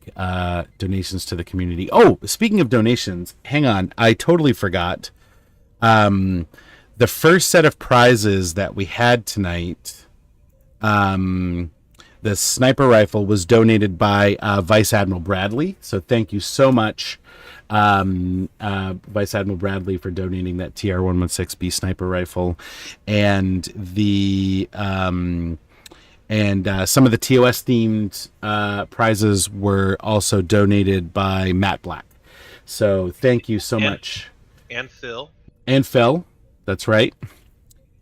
donations to the community. Oh, speaking of donations, hang on. I totally forgot. The first set of prizes that we had tonight, the sniper rifle was donated by Vice Admiral Bradley. So thank you so much, Vice Admiral Bradley, for donating that TR-116B sniper rifle. And some of the TOS themed prizes were also donated by Matt Black. So thank you so much. And Phil. And Phil. That's right.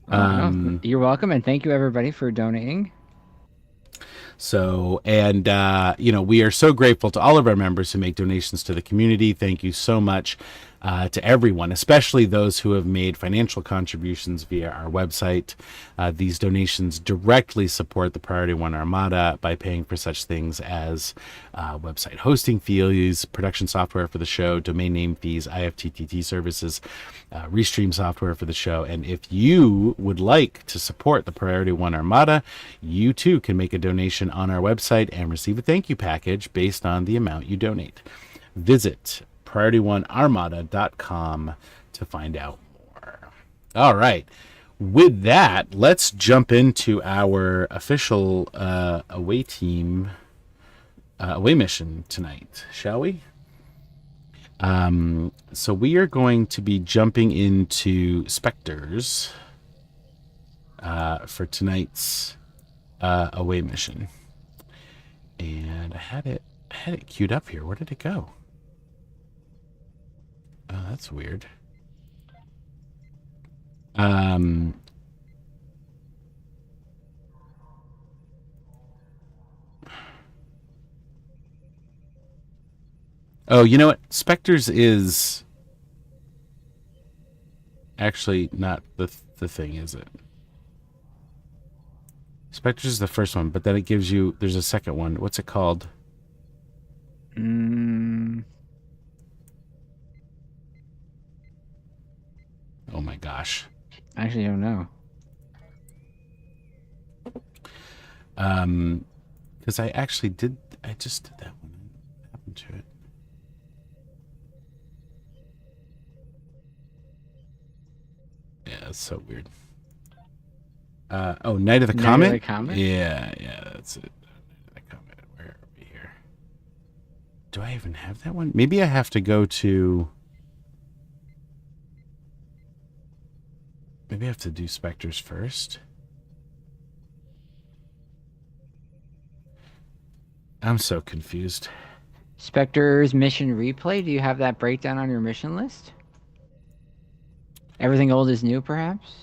You're welcome, and thank you everybody for donating. So, and we are so grateful to all of our members who make donations to the community. Thank you so much to everyone, especially those who have made financial contributions via our website. These donations directly support the Priority 1 Armada by paying for such things as website hosting fees, production software for the show, domain name fees, IFTTT services, restream software for the show. And if you would like to support the Priority 1 Armada, you too can make a donation on our website and receive a thank you package based on the amount you donate. Visit PriorityOneArmada.com to find out more. All right. With that, let's jump into our official away mission tonight, shall we? So we are going to be jumping into Spectres for tonight's away mission. And I had it queued up here. Where did it go? Oh, that's weird. Oh, you know what? Spectres is actually not the thing, is it? Spectres is the first one, but then it gives you... There's a second one. What's it called? Oh my gosh. I actually don't know. Because I just did that one. What happened to it? Yeah, it's so weird. Night of the Comet? Night of the Comet? Yeah, that's it. Night of the Comet. Where are we here? Do I even have that one? Maybe I have to go to... Maybe I have to do Spectres first. I'm so confused. Spectre's mission replay. Do you have that breakdown on your mission list? Everything old is new, perhaps?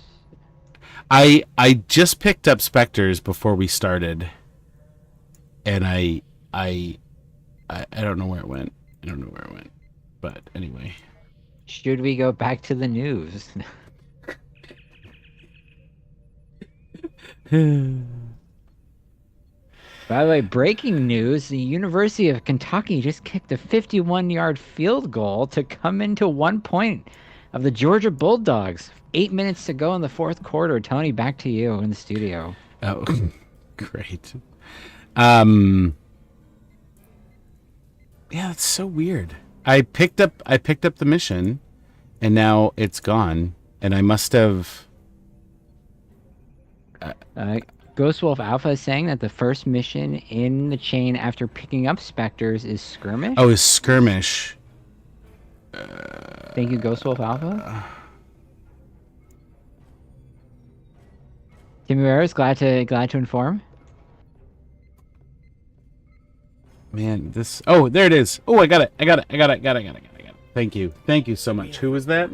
I just picked up Spectres before we started, and I don't know where it went. I don't know where it went, but anyway. Should we go back to the news? By the way, breaking news, the University of Kentucky just kicked a 51-yard field goal to come into 1 point of the Georgia Bulldogs. 8 minutes to go in the fourth quarter. Tony, back to you in the studio. Oh, great. Yeah, that's so weird. I picked up the mission, and now it's gone, and I must have... Ghost Wolf Alpha is saying that the first mission in the chain after picking up Spectres is Skirmish. Oh, is Skirmish. Thank you, Ghost Wolf Alpha. Timmy Rares, glad to inform. Man, this... Oh, there it is. Oh, I got it. I got it. Thank you. Thank you so much. Who was that?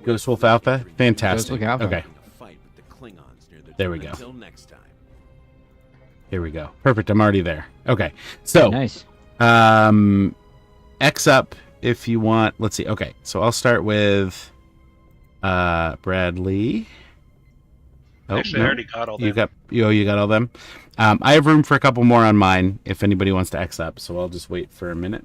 Ghost Wolf Alpha? Fantastic. Ghost Wolf Alpha. Okay. There we go. Until next time. Here we go. Perfect. I'm already there. Okay. So, Nice. X up if you want. Let's see. Okay. So I'll start with Bradley. Oh, Actually, I already got all you that. you got all them. I have room for a couple more on mine if anybody wants to X up. So I'll just wait for a minute.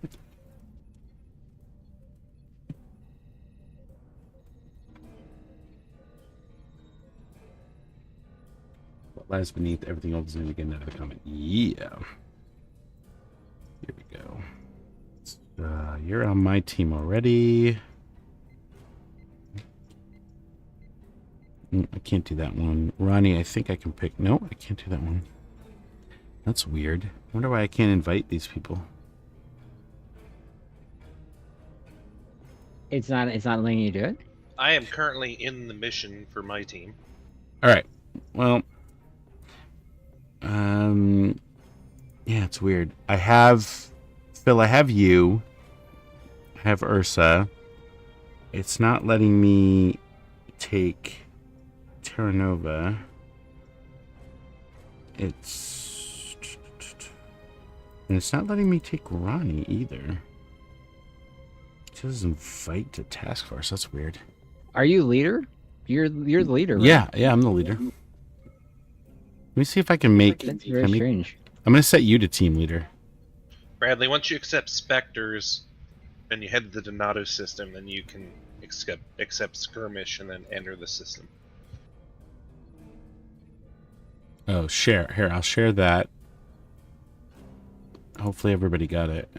What lies beneath everything old is new again out of the comment. Yeah. Here we go. You're on my team already. I can't do that one. Ronnie, I think I can pick... No, I can't do that one. That's weird. I wonder why I can't invite these people. It's not letting you do it? I am currently in the mission for my team. All right. Well, yeah, it's weird. I have Phil. I have you. I have Ursa. It's not letting me take Terra Nova. And it's not letting me take Ronnie either. It says invite to task force. That's weird. Are you leader? You're the leader, right? Yeah, I'm the leader. Let me see if I can make... That's very strange. I'm going to set you to team leader. Bradley, once you accept Spectres and you head to the Donato system, then you can accept Skirmish and then enter the system. Oh, share. Here, I'll share that. Hopefully everybody got it.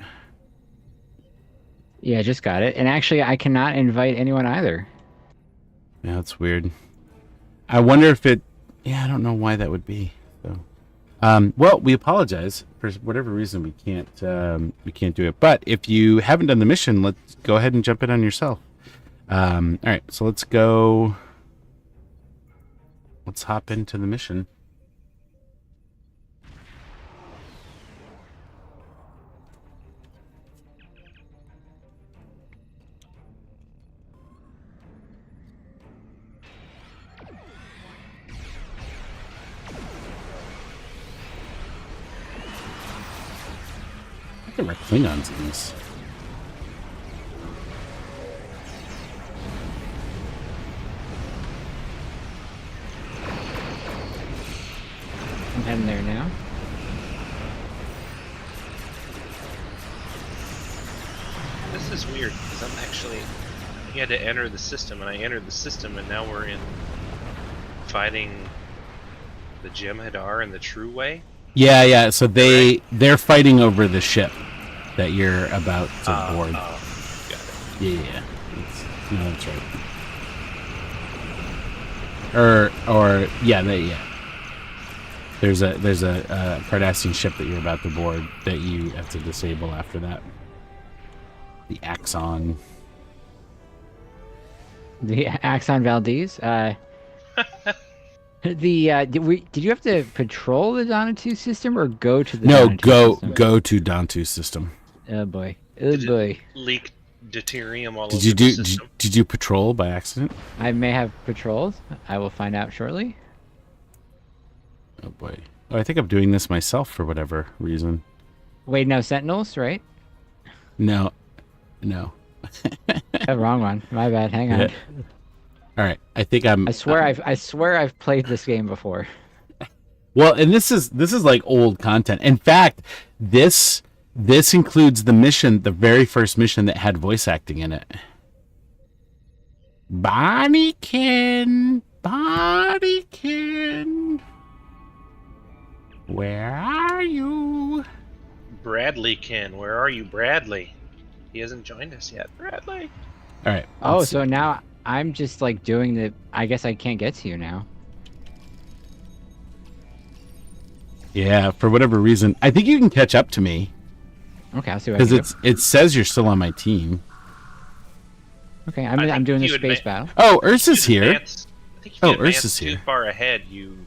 Yeah, just got it. And actually, I cannot invite anyone either. Yeah, that's weird. I wonder if it... Yeah, I don't know why that would be. So, well, we apologize. For whatever reason, we can't do it. But if you haven't done the mission, let's go ahead and jump in on yourself. All right, so let's go... Let's hop into the mission. There are Klingons in this. I'm heading there now. This is weird because I'm actually... You had to enter the system, and I entered the system, and now we're in fighting the Jem'Hadar in the true way. Yeah. So they're fighting over the ship that you're about to board. Got it. Yeah. No, that's right. Or yeah. There's a Cardassian ship that you're about to board that you have to disable after that. The Axon. The Axon Valdez. Did you have to patrol the Donatu system or go to the No, Donatu system? go to Dantu's system. Oh boy. Oh Did it boy. leak deuterium all Did over you the do? system? Did you patrol by accident? I may have patrolled. I will find out shortly. Oh boy. Oh, I think I'm doing this myself for whatever reason. Wait, no Sentinels, right? No. Oh, wrong one. My bad. Hang on. Yeah. All right. I think I'm. I swear I've played this game before. Well, and this is like old content. In fact, this includes the very first mission that had voice acting in it. Bonniekin, where are you? Bradley Ken, where are you, Bradley? He hasn't joined us yet. Bradley. All right. Oh, let's so see. now I'm just like doing the. I guess I can't get to you now. Yeah, for whatever reason, I think you can catch up to me Okay, I'll see what I because can do. it says you're still on my team. Okay, I I'm think doing the you space advan- battle. Oh, Ursa's here. I think if you advance Ursa's too here. far ahead, you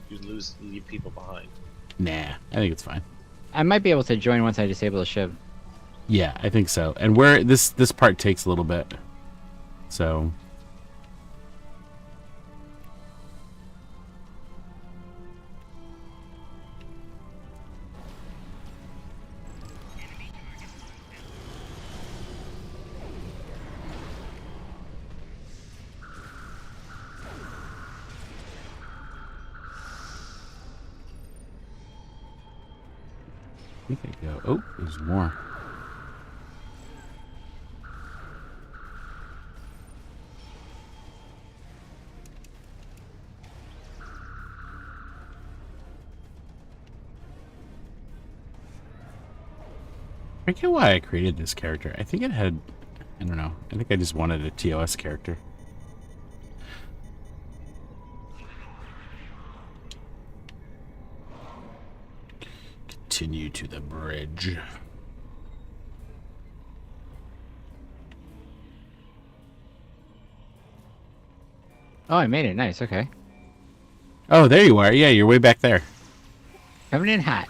leave people behind. Nah, I think it's fine. I might be able to join once I disable the ship. Yeah, I think so. And where this part takes a little bit. So I think I go. Oh, there's more. I forget why I created this character. I think it had, I don't know. I think I just wanted a TOS character. Continue to the bridge. Oh, I made it. Nice. Okay. Oh, there you are. Yeah, you're way back there. Coming in hot.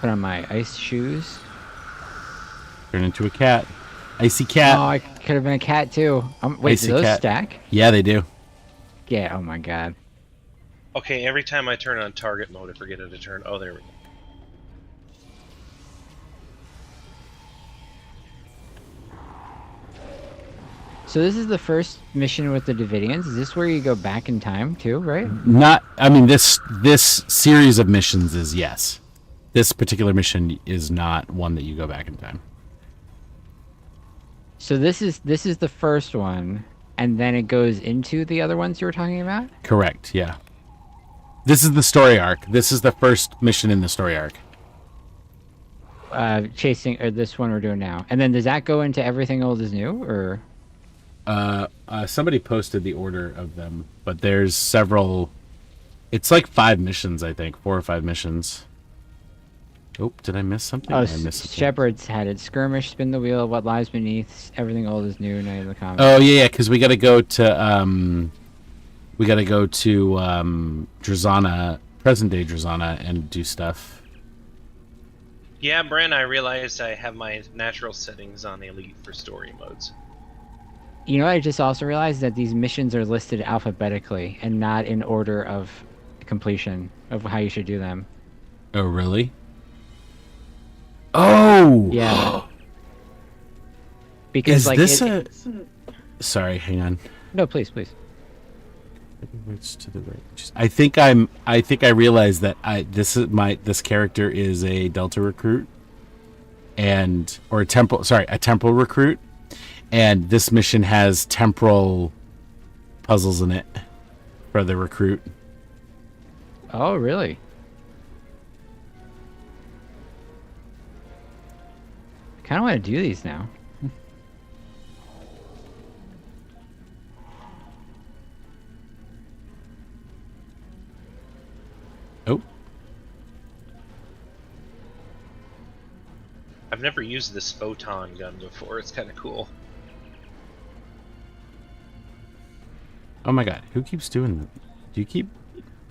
Put on my ice shoes. Turn into a cat. Icy cat. Oh, I could have been a cat too. Wait, Icy do those cat. stack? Yeah, they do. Yeah. Oh my god. Okay, every time I turn on target mode, I forget how to turn. Oh, there we go. So this is the first mission with the Davidians. Is this where you go back in time too, right? Not. I mean, this series of missions is yes. This particular mission is not one that you go back in time. So this is the first one, and then it goes into the other ones you were talking about? Correct. Yeah. This is the story arc. This is the first mission in the story arc. Chasing, or this one we're doing now. And then does that go into everything old is new, or? Somebody posted the order of them, but there's several. It's like 5 missions, I think, 4 or 5 missions. Oh, did I miss something? Oh, I missed something. Shepard's had it. Skirmish, spin the wheel, what lies beneath, everything old is new, Night of the Comet. Oh yeah, because we got to go to Drazana, present day Drazana, and do stuff. Yeah, Bren, I realized I have my natural settings on Elite for story modes. You know, I just also realized that these missions are listed alphabetically and not in order of completion of how you should do them. Oh really? Oh Yeah. Because Is like this Sorry, hang on. No, please. It's to the right. I think I realized that this character is a Delta recruit or a temporal recruit, and this mission has temporal puzzles in it for the recruit. Oh, really? I kind of want to do these now. Oh. I've never used this photon gun before. It's kind of cool. Oh my god, who keeps doing that? Do you keep...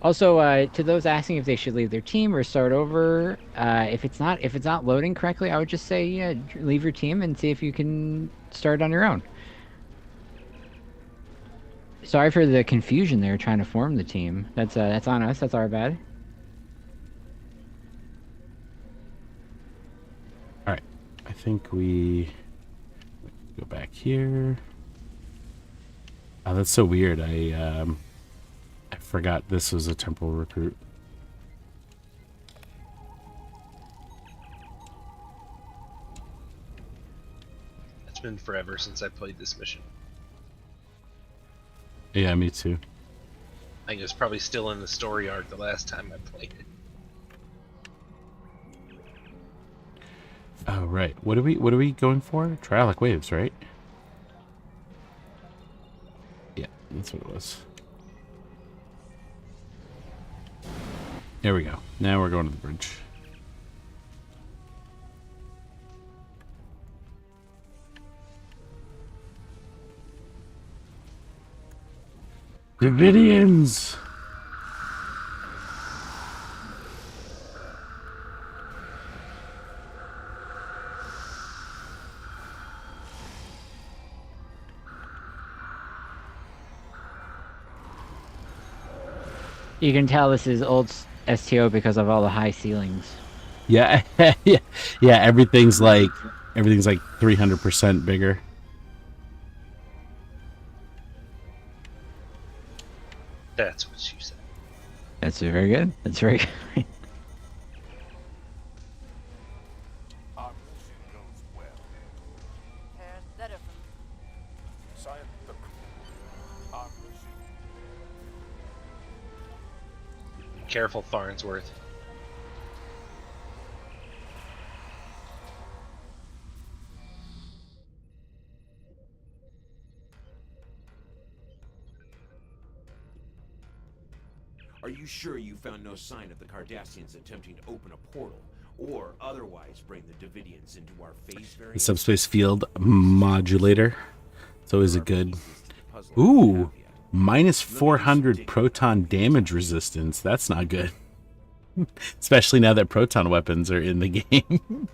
Also, to those asking if they should leave their team or start over, if it's not loading correctly, I would just say, yeah, leave your team and see if you can start on your own. Sorry for the confusion there trying to form the team. That's on us. That's our bad. All right, I think we go back here. Oh, that's so weird. I forgot this was a temporal recruit. It's been forever since I played this mission. Yeah, me too. I think it was probably still in the story arc the last time I played it. Oh right. What are we going for? Trialic waves, right? Yeah, that's what it was. There we go. Now we're going to the bridge. Davidians! You can tell this is old STO because of all the high ceilings. Yeah, yeah, everything's like 300% bigger. That's what she said. That's very good. That's very good. Our mission goes well. Science, our mission. Careful, Farnsworth. Are you sure you found no sign of the Cardassians attempting to open a portal, or otherwise bring the Davidians into our phase variant? The subspace field modulator. It's always a good... Ooh! Minus 400 proton damage resistance. That's not good. Especially now that proton weapons are in the game.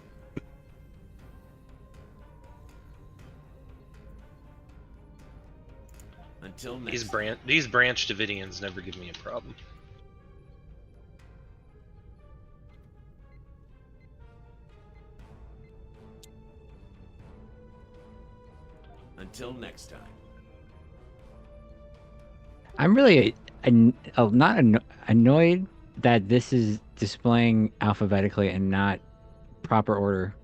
Until next These branch Davidians never give me a problem. Until next time. I'm really annoyed that this is displaying alphabetically and not proper order.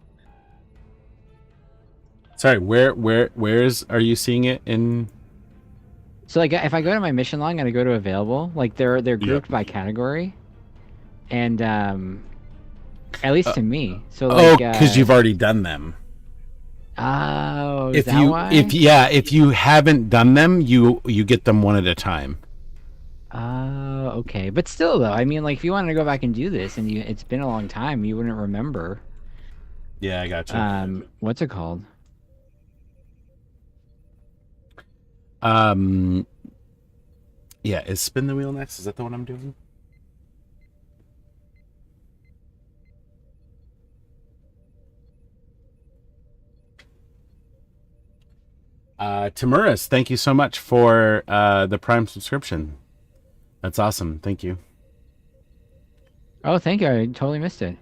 Sorry, where's are you seeing it in? So like if I go to my mission log and I go to available, like they're grouped by category, and at least to me. So like because you've already done them. Oh, is If that why? if you haven't done them, you get them one at a time. Oh, okay. But still though, I mean, like if you wanted to go back and do this and it's been a long time, you wouldn't remember. Yeah, I got you. What's it called? Yeah, is spin the wheel next? Is that the one I'm doing? Tamuras, thank you so much for the Prime subscription. That's awesome. Thank you. Oh, thank you. I totally missed it.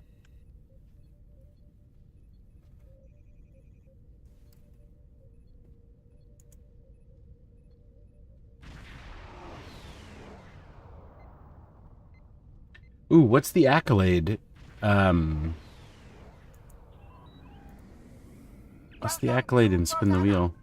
Ooh, what's the accolade? What's the accolade in spin the wheel?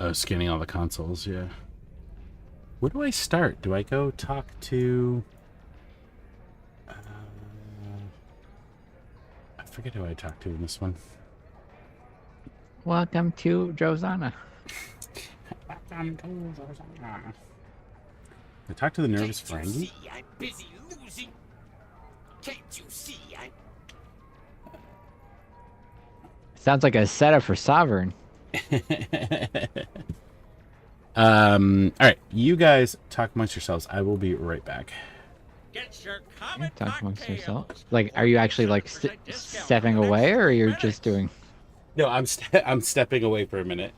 Oh, scanning all the consoles, yeah. Where do I start? Do I go talk to... I forget who I talk to in this one. Welcome to Josana. I talked to the nervous Ferengi. I'm busy losing. Can't you see? Sounds like a setup for Sovereign. All right, you guys talk amongst yourselves. I will be right back. Get your comet Talk amongst cocktails. yourselves. Like, are you actually like stepping away, or you're just doing? No, I'm stepping away for a minute.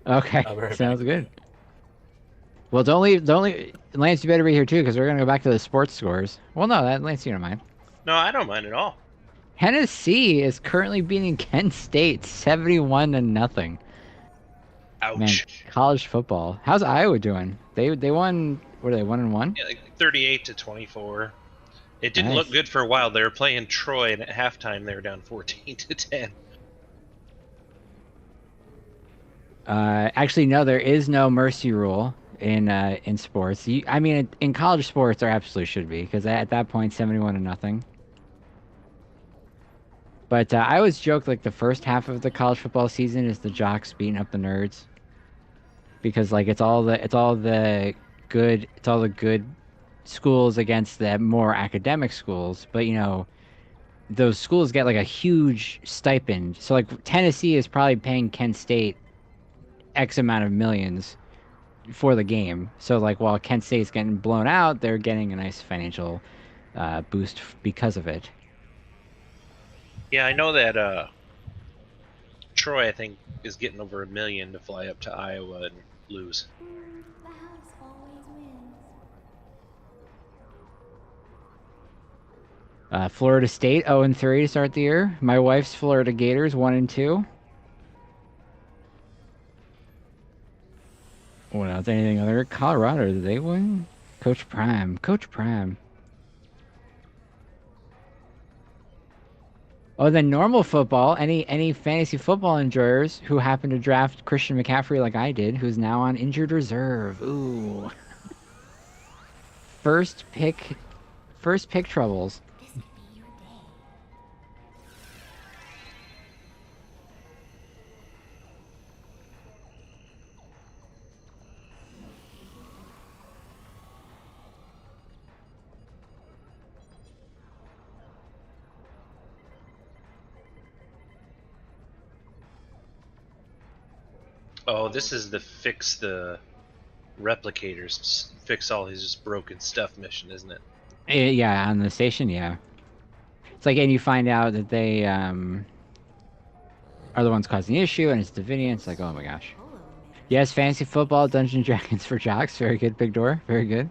Okay, I'll be right sounds back. good. Well, don't leave. Lance, you better be here too, because we're gonna go back to the sports scores. Well, no, that Lance, you don't mind. No, I don't mind at all. Tennessee is currently beating Kent State 71-0. Ouch. Man, college football. How's Iowa doing? They won. What are they? 1-1? Yeah, like 38-24. It didn't Nice. look good for a while. They were playing Troy, and at halftime they were down 14-10. Actually, no. There is no mercy rule in sports. I mean, in college sports, there absolutely should be, because at that point, 71-0. But I always joke like the first half of the college football season is the jocks beating up the nerds, because like it's all the good schools against the more academic schools. But those schools get like a huge stipend. So like Tennessee is probably paying Kent State X amount of millions for the game. So like while Kent State's getting blown out, they're getting a nice financial boost because of it. Yeah, I know that Troy, I think, is getting over $1 million to fly up to Iowa and lose. The house always wins. Florida State 0-3 to start the year. My wife's Florida Gators 1-2. What else? Anything other? Colorado, did they win? Coach Prime. Oh, then normal football. Any fantasy football enjoyers who happen to draft Christian McCaffrey like I did, who's now on injured reserve. Ooh. First pick troubles. This could be your day. Oh, this is the fix the replicators, fix all his broken stuff mission, isn't it? Yeah, on the station, yeah. It's like, and you find out that they are the ones causing the issue, and it's Davidian. It's like, oh my gosh. Yes, fantasy football, Dungeons and Dragons for jocks. Very good, Big Door. Very good.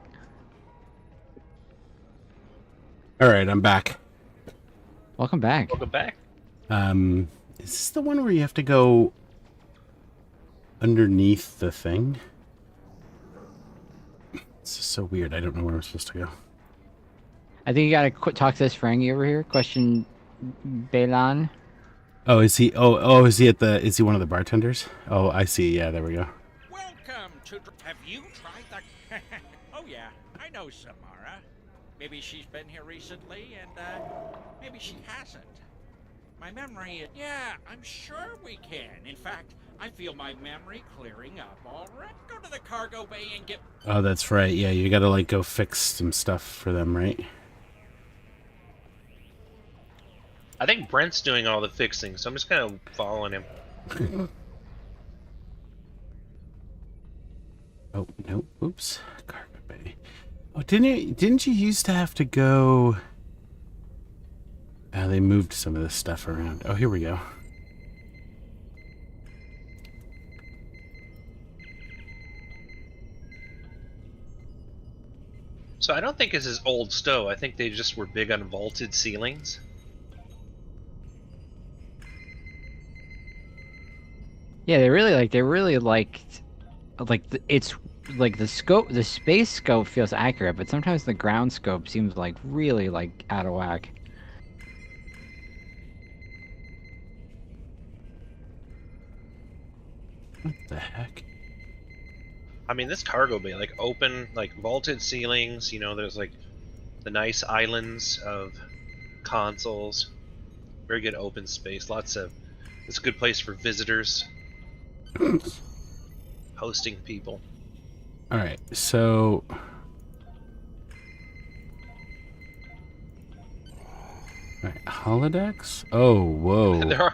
All right, I'm back. Welcome back. Welcome back. Is this the one where you have to go underneath the thing? This is so weird. I don't know where I'm supposed to go. I think you gotta talk to this Ferengi over here. Question Belan. Oh, is he? Oh, is he Is he one of the bartenders? Oh, I see. Yeah, there we go. Welcome to. Have you tried the? Oh yeah, I know Samara. Maybe she's been here recently, and maybe she hasn't. My memory is. Yeah, I'm sure we can. In fact, I feel my memory clearing up already. Go to the cargo bay and get. Oh, that's right. Yeah, you gotta like go fix some stuff for them, right? I think Brent's doing all the fixing, so I'm just kind of following him. Oh no! Oops. Cargo bay. Oh, didn't you used to have to go? They moved some of this stuff around. Oh, here we go. So I don't think this is old STO. I think they just were big on vaulted ceilings. Yeah, they really liked it's like the scope, the space scope feels accurate, but sometimes the ground scope seems like really like out of whack. What the heck? I mean, this cargo bay, like open, like vaulted ceilings. You know, there's like the nice islands of consoles. Very good open space. Lots of. It's a good place for visitors. Hosting people. All right, so. All right, holodecks. Oh, whoa. there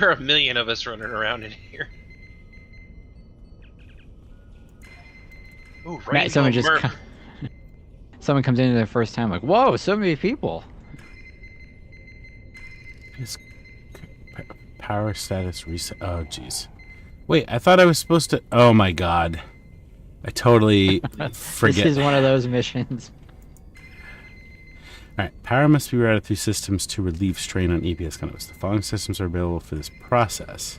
are a million of us running around in here. Ooh, Matt, someone Rainbow just Merc. someone comes in their first time like, whoa, so many people. It's power status reset. Oh, jeez. Wait, I thought I was supposed to. Oh my god, I totally forget. This is one of those missions. All right, power must be routed through systems to relieve strain on EPS conduits. The following systems are available for this process.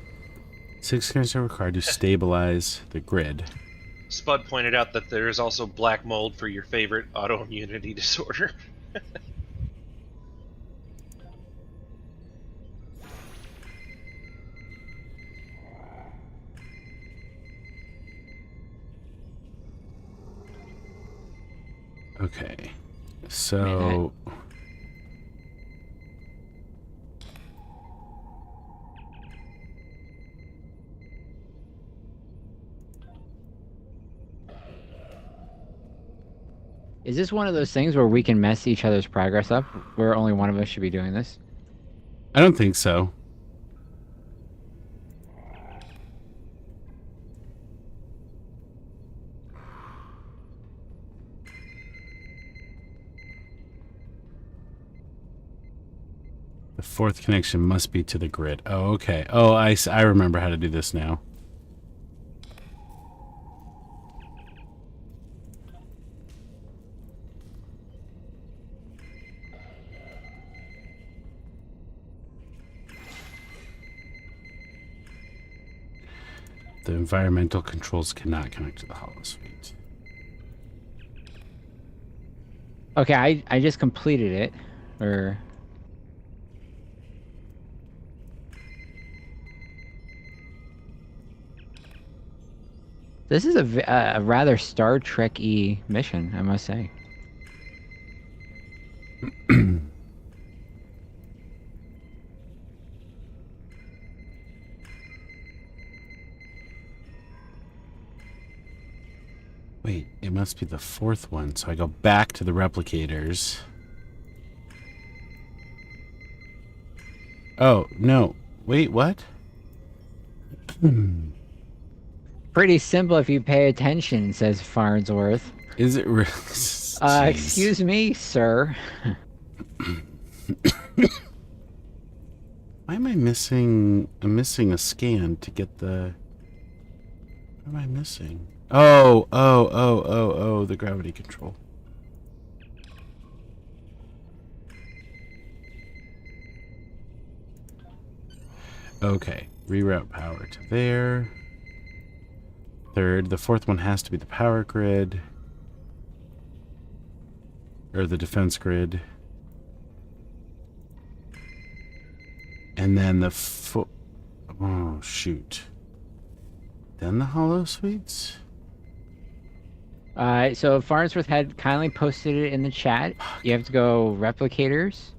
6 connections are required to stabilize the grid. Spud pointed out that there is also black mold for your favorite autoimmunity disorder. Okay, so. Is this one of those things where we can mess each other's progress up, where only one of us should be doing this? I don't think so. The fourth connection must be to the grid. Oh, okay. Oh, I remember how to do this now. The environmental controls cannot connect to the holosuite. Okay, I just completed it, or this is a rather Star Trek-y mission, I must say. Wait, it must be the fourth one. So I go back to the replicators. Oh, no. Wait, what? Pretty simple if you pay attention, says Farnsworth. Is it really? Excuse me, sir. Why am I missing? I'm missing a scan to get the. What am I missing? Oh, the gravity control. Okay, reroute power to there. Third, the fourth one has to be the power grid. Or the defense grid. And then the oh, shoot. Then the holosuites? So Farnsworth had kindly posted it in the chat. You have to go replicators,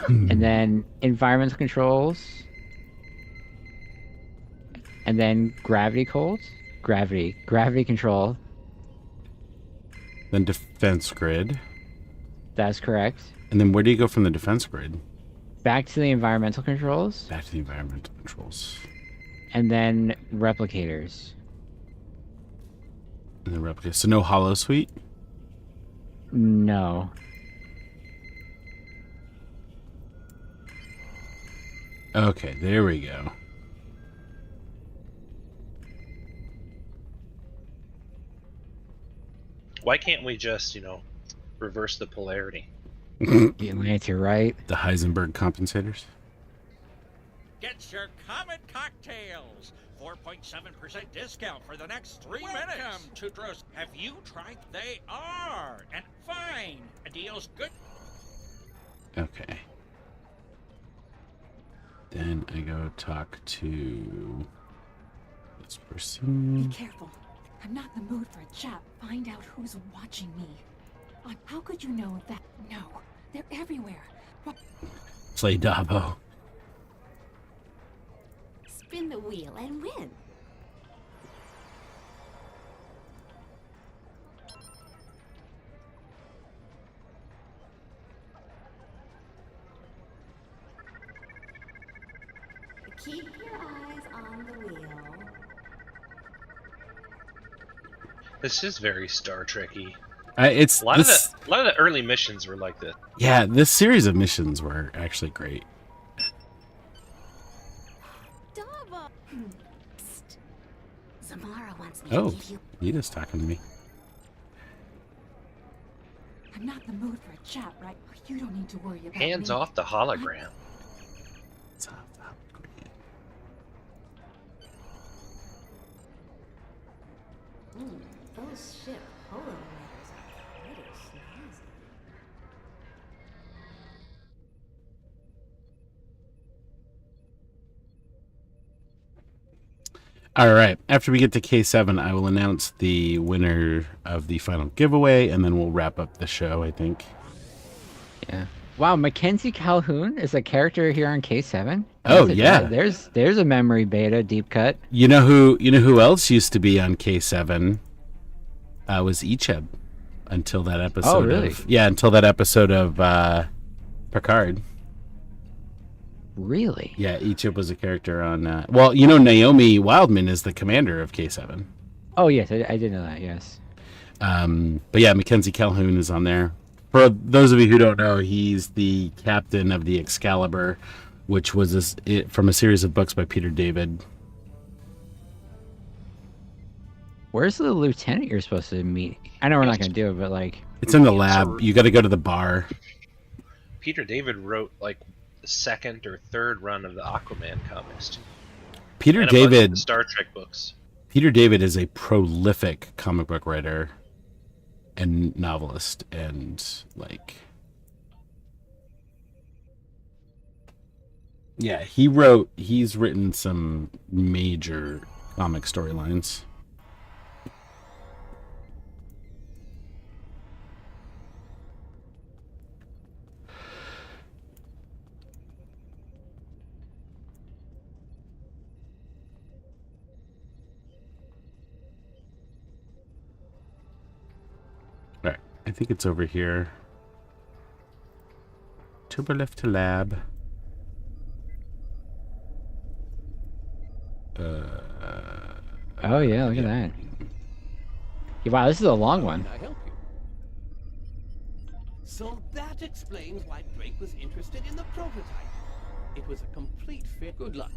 and then environmental controls, and then gravity control. Then defense grid. That's correct. And then where do you go from the defense grid? Back to the environmental controls. Back to the environmental controls. And then replicators. And then replicators. So no holosuite? No. Okay, there we go. Why can't we just, reverse the polarity? You're right. The Heisenberg compensators? Get your Comet cocktails. 4.7% discount for the next 3 minutes. Welcome to Dross. Have you tried? They are. And fine. A deal's good. Okay. Then I go talk to this person. Be careful. I'm not in the mood for a chat. Find out who's watching me. How could you know that? No, they're everywhere. Play Dabo. Spin the wheel and win. Keep your eyes on the wheel. This is very Star Trek-y. It's A lot of the early missions were like this. Yeah, this series of missions were actually great. Dava. Psst. Zamara wants me Oh, to give you. Nita's talking to me. I'm not in the mood for a chat, right? You don't need to worry about Hands me. off the hologram. Those ship holometers are pretty snazzy. All right. After we get to K7, I will announce the winner of the final giveaway, and then we'll wrap up the show, I think. Yeah. Wow, Mackenzie Calhoun is a character here on K7. Oh, That's yeah. There's a memory beta deep cut. You know who else used to be on K7? Was Icheb until that episode. Oh, really? Until that episode of Picard. Really? Yeah, Ichib was a character on. Naomi Wildman is the commander of K7. Oh, yes, I did know that, yes. But yeah, Mackenzie Calhoun is on there. For those of you who don't know, he's the captain of the Excalibur, which was from a series of books by Peter David. Where's the lieutenant you're supposed to meet? I know we're not going to do it, but like... It's in the lab. You got to go to the bar. Peter David wrote like the second or third run of the Aquaman comics too. Peter And a bunch of David. the Star Trek books. Peter David is a prolific comic book writer and novelist, and he's written some major comic storylines. All right, I think it's over here. Turbo left to lab. Oh, yeah, look at that. Yeah, wow, this is a long one. I help you? So that explains why Drake was interested in the prototype. It was a complete fit. Good luck.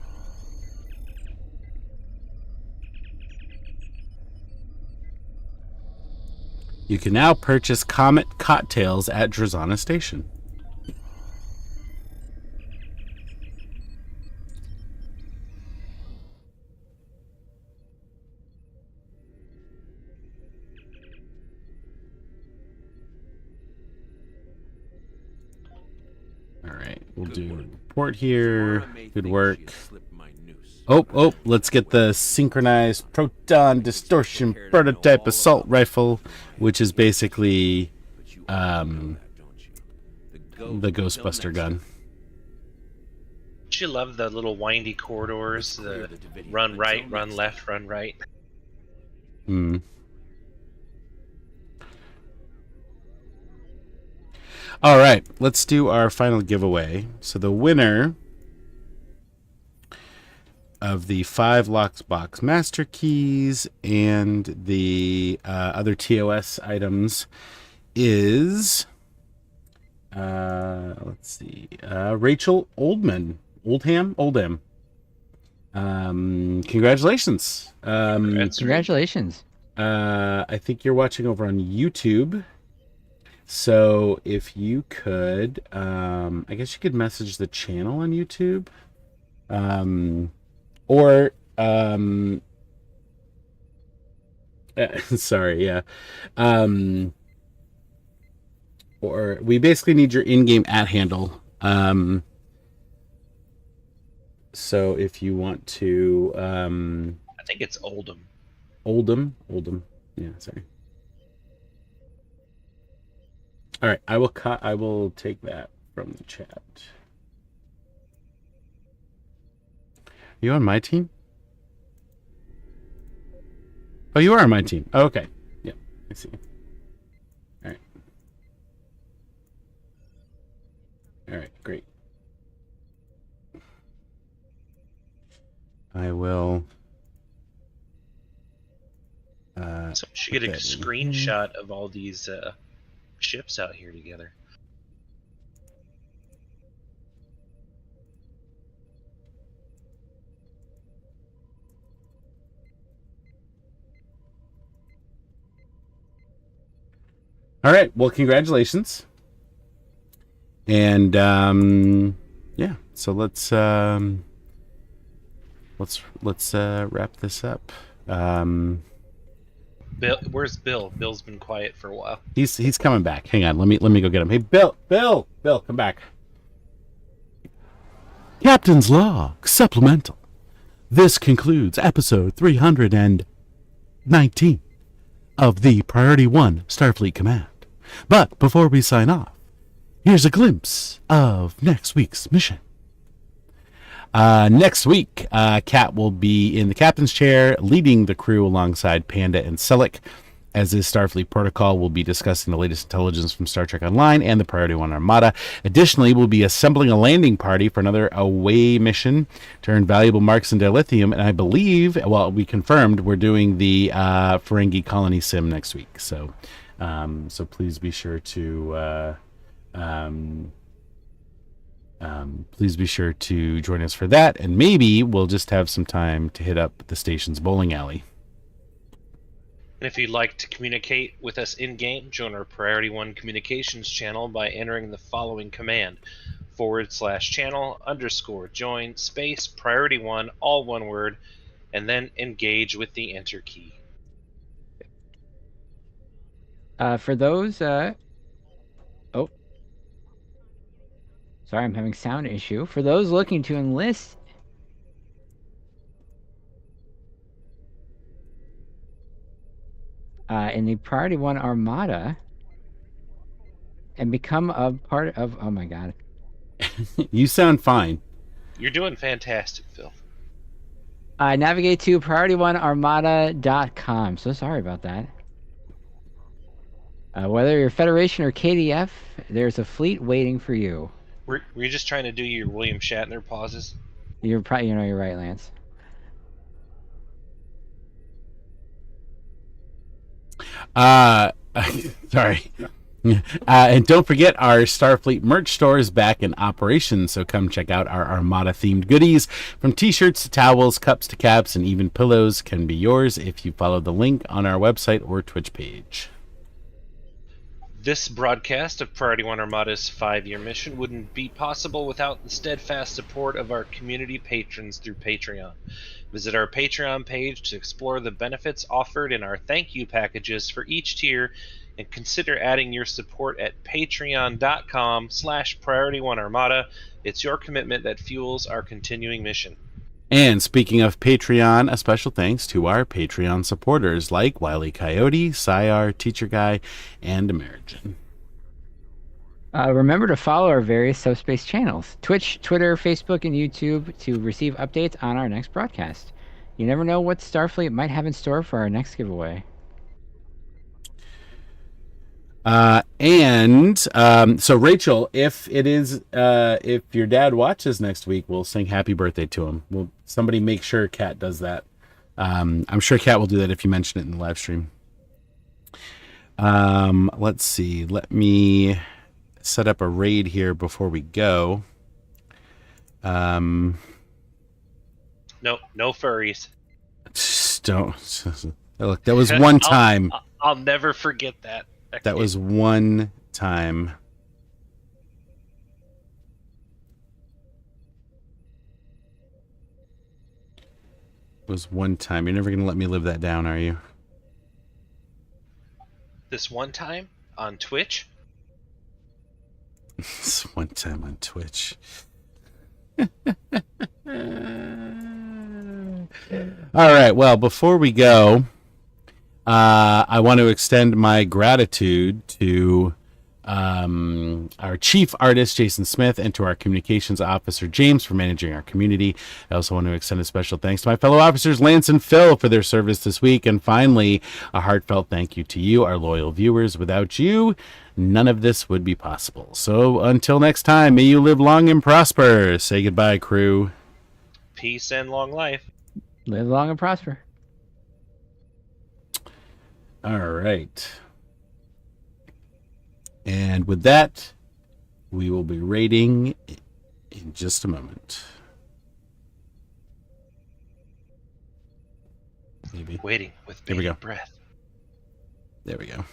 You can now purchase Comet cocktails at Drazana Station. All right, we'll do report here. Good work. Oh, let's get the synchronized proton distortion prototype assault rifle, which is basically the Ghostbuster gun. Don't you love the little windy corridors? The run right, run left, run right. Hmm. All right, let's do our final giveaway. So the winner of the 5 Locksbox Master Keys and the other TOS items is, let's see, Rachel Oldham. Congratulations. Congratulations. I think you're watching over on YouTube. So if you could, I guess you could message the channel on YouTube. Sorry, yeah. Or we basically need your in-game @handle. So if you want to, I think it's Oldham. Oldham. Yeah, sorry. All right, I will take that from the chat. You on my team? Oh, you are on my team. Oh, okay. Yeah, I see. All right. All right, great. I will. So we should get a screenshot of all these ships out here together. All right. Well, congratulations. And yeah. So let's wrap this up. Bill, where's Bill? Bill's been quiet for a while. He's coming back. Hang on. Let me go get him. Hey, Bill, come back. Captain's Log Supplemental. This concludes episode 319 of the Priority 1 Starfleet Command. But before we sign off, here's a glimpse of next week's mission. Next week, Kat will be in the captain's chair, leading the crew alongside Panda and Selleck. As is Starfleet protocol, we'll be discussing the latest intelligence from Star Trek Online and the Priority 1 Armada. Additionally, we'll be assembling a landing party for another away mission to earn valuable marks in dilithium. And I believe, well, we confirmed we're doing the Ferengi colony sim next week. So please be sure to join us for that, and maybe we'll just have some time to hit up the station's bowling alley. And if you'd like to communicate with us in-game, join our Priority 1 communications channel by entering the following command: /channel_join space Priority 1, all one word, and then engage with the enter key. For those, sorry, I'm having sound issue. For those looking to enlist in the Priority 1 Armada and become a part of... Oh, my God. You sound fine. You're doing fantastic, Phil. Navigate to PriorityOneArmada.com. So sorry about that. Whether you're Federation or KDF, there's a fleet waiting for you. Were you just trying to do your William Shatner pauses? You're probably, you're right, Lance. Sorry. And don't forget, our Starfleet merch store is back in operation, so come check out our Armada-themed goodies. From t-shirts to towels, cups to caps, and even pillows can be yours if you follow the link on our website or Twitch page. This broadcast of Priority 1 Armada's 5-year mission wouldn't be possible without the steadfast support of our community patrons through Patreon. Visit our Patreon page to explore the benefits offered in our thank you packages for each tier, and consider adding your support at patreon.com/Priority1Armada. It's your commitment that fuels our continuing mission. And speaking of Patreon, a special thanks to our Patreon supporters like Wile E. Coyote, Syar, Teacher Guy, and Amerigen. Remember to follow our various subspace channels, Twitch, Twitter, Facebook, and YouTube, to receive updates on our next broadcast. You never know what Starfleet might have in store for our next giveaway. So Rachel, if your dad watches next week, we'll sing happy birthday to him. Will somebody make sure Kat does that? I'm sure Kat will do that if you mention it in the live stream. Let's see. Let me set up a raid here before we go. No furries. Don't. Look, that was one time. I'll never forget that. That was one time. It was one time. You're never going to let me live that down, are you? This one time on Twitch? This one time on Twitch. All right. Well, before we go, I want to extend my gratitude to our chief artist, Jason Smith, and to our communications officer, James, for managing our community. I also want to extend a special thanks to my fellow officers, Lance and Phil, for their service this week. And finally, a heartfelt thank you to you, our loyal viewers. Without you, none of this would be possible. So until next time, may you live long and prosper. Say goodbye, crew. Peace and long life. Live long and prosper. All right. And with that, we will be rating in just a moment. Waiting with Here we go. bated breath. There we go.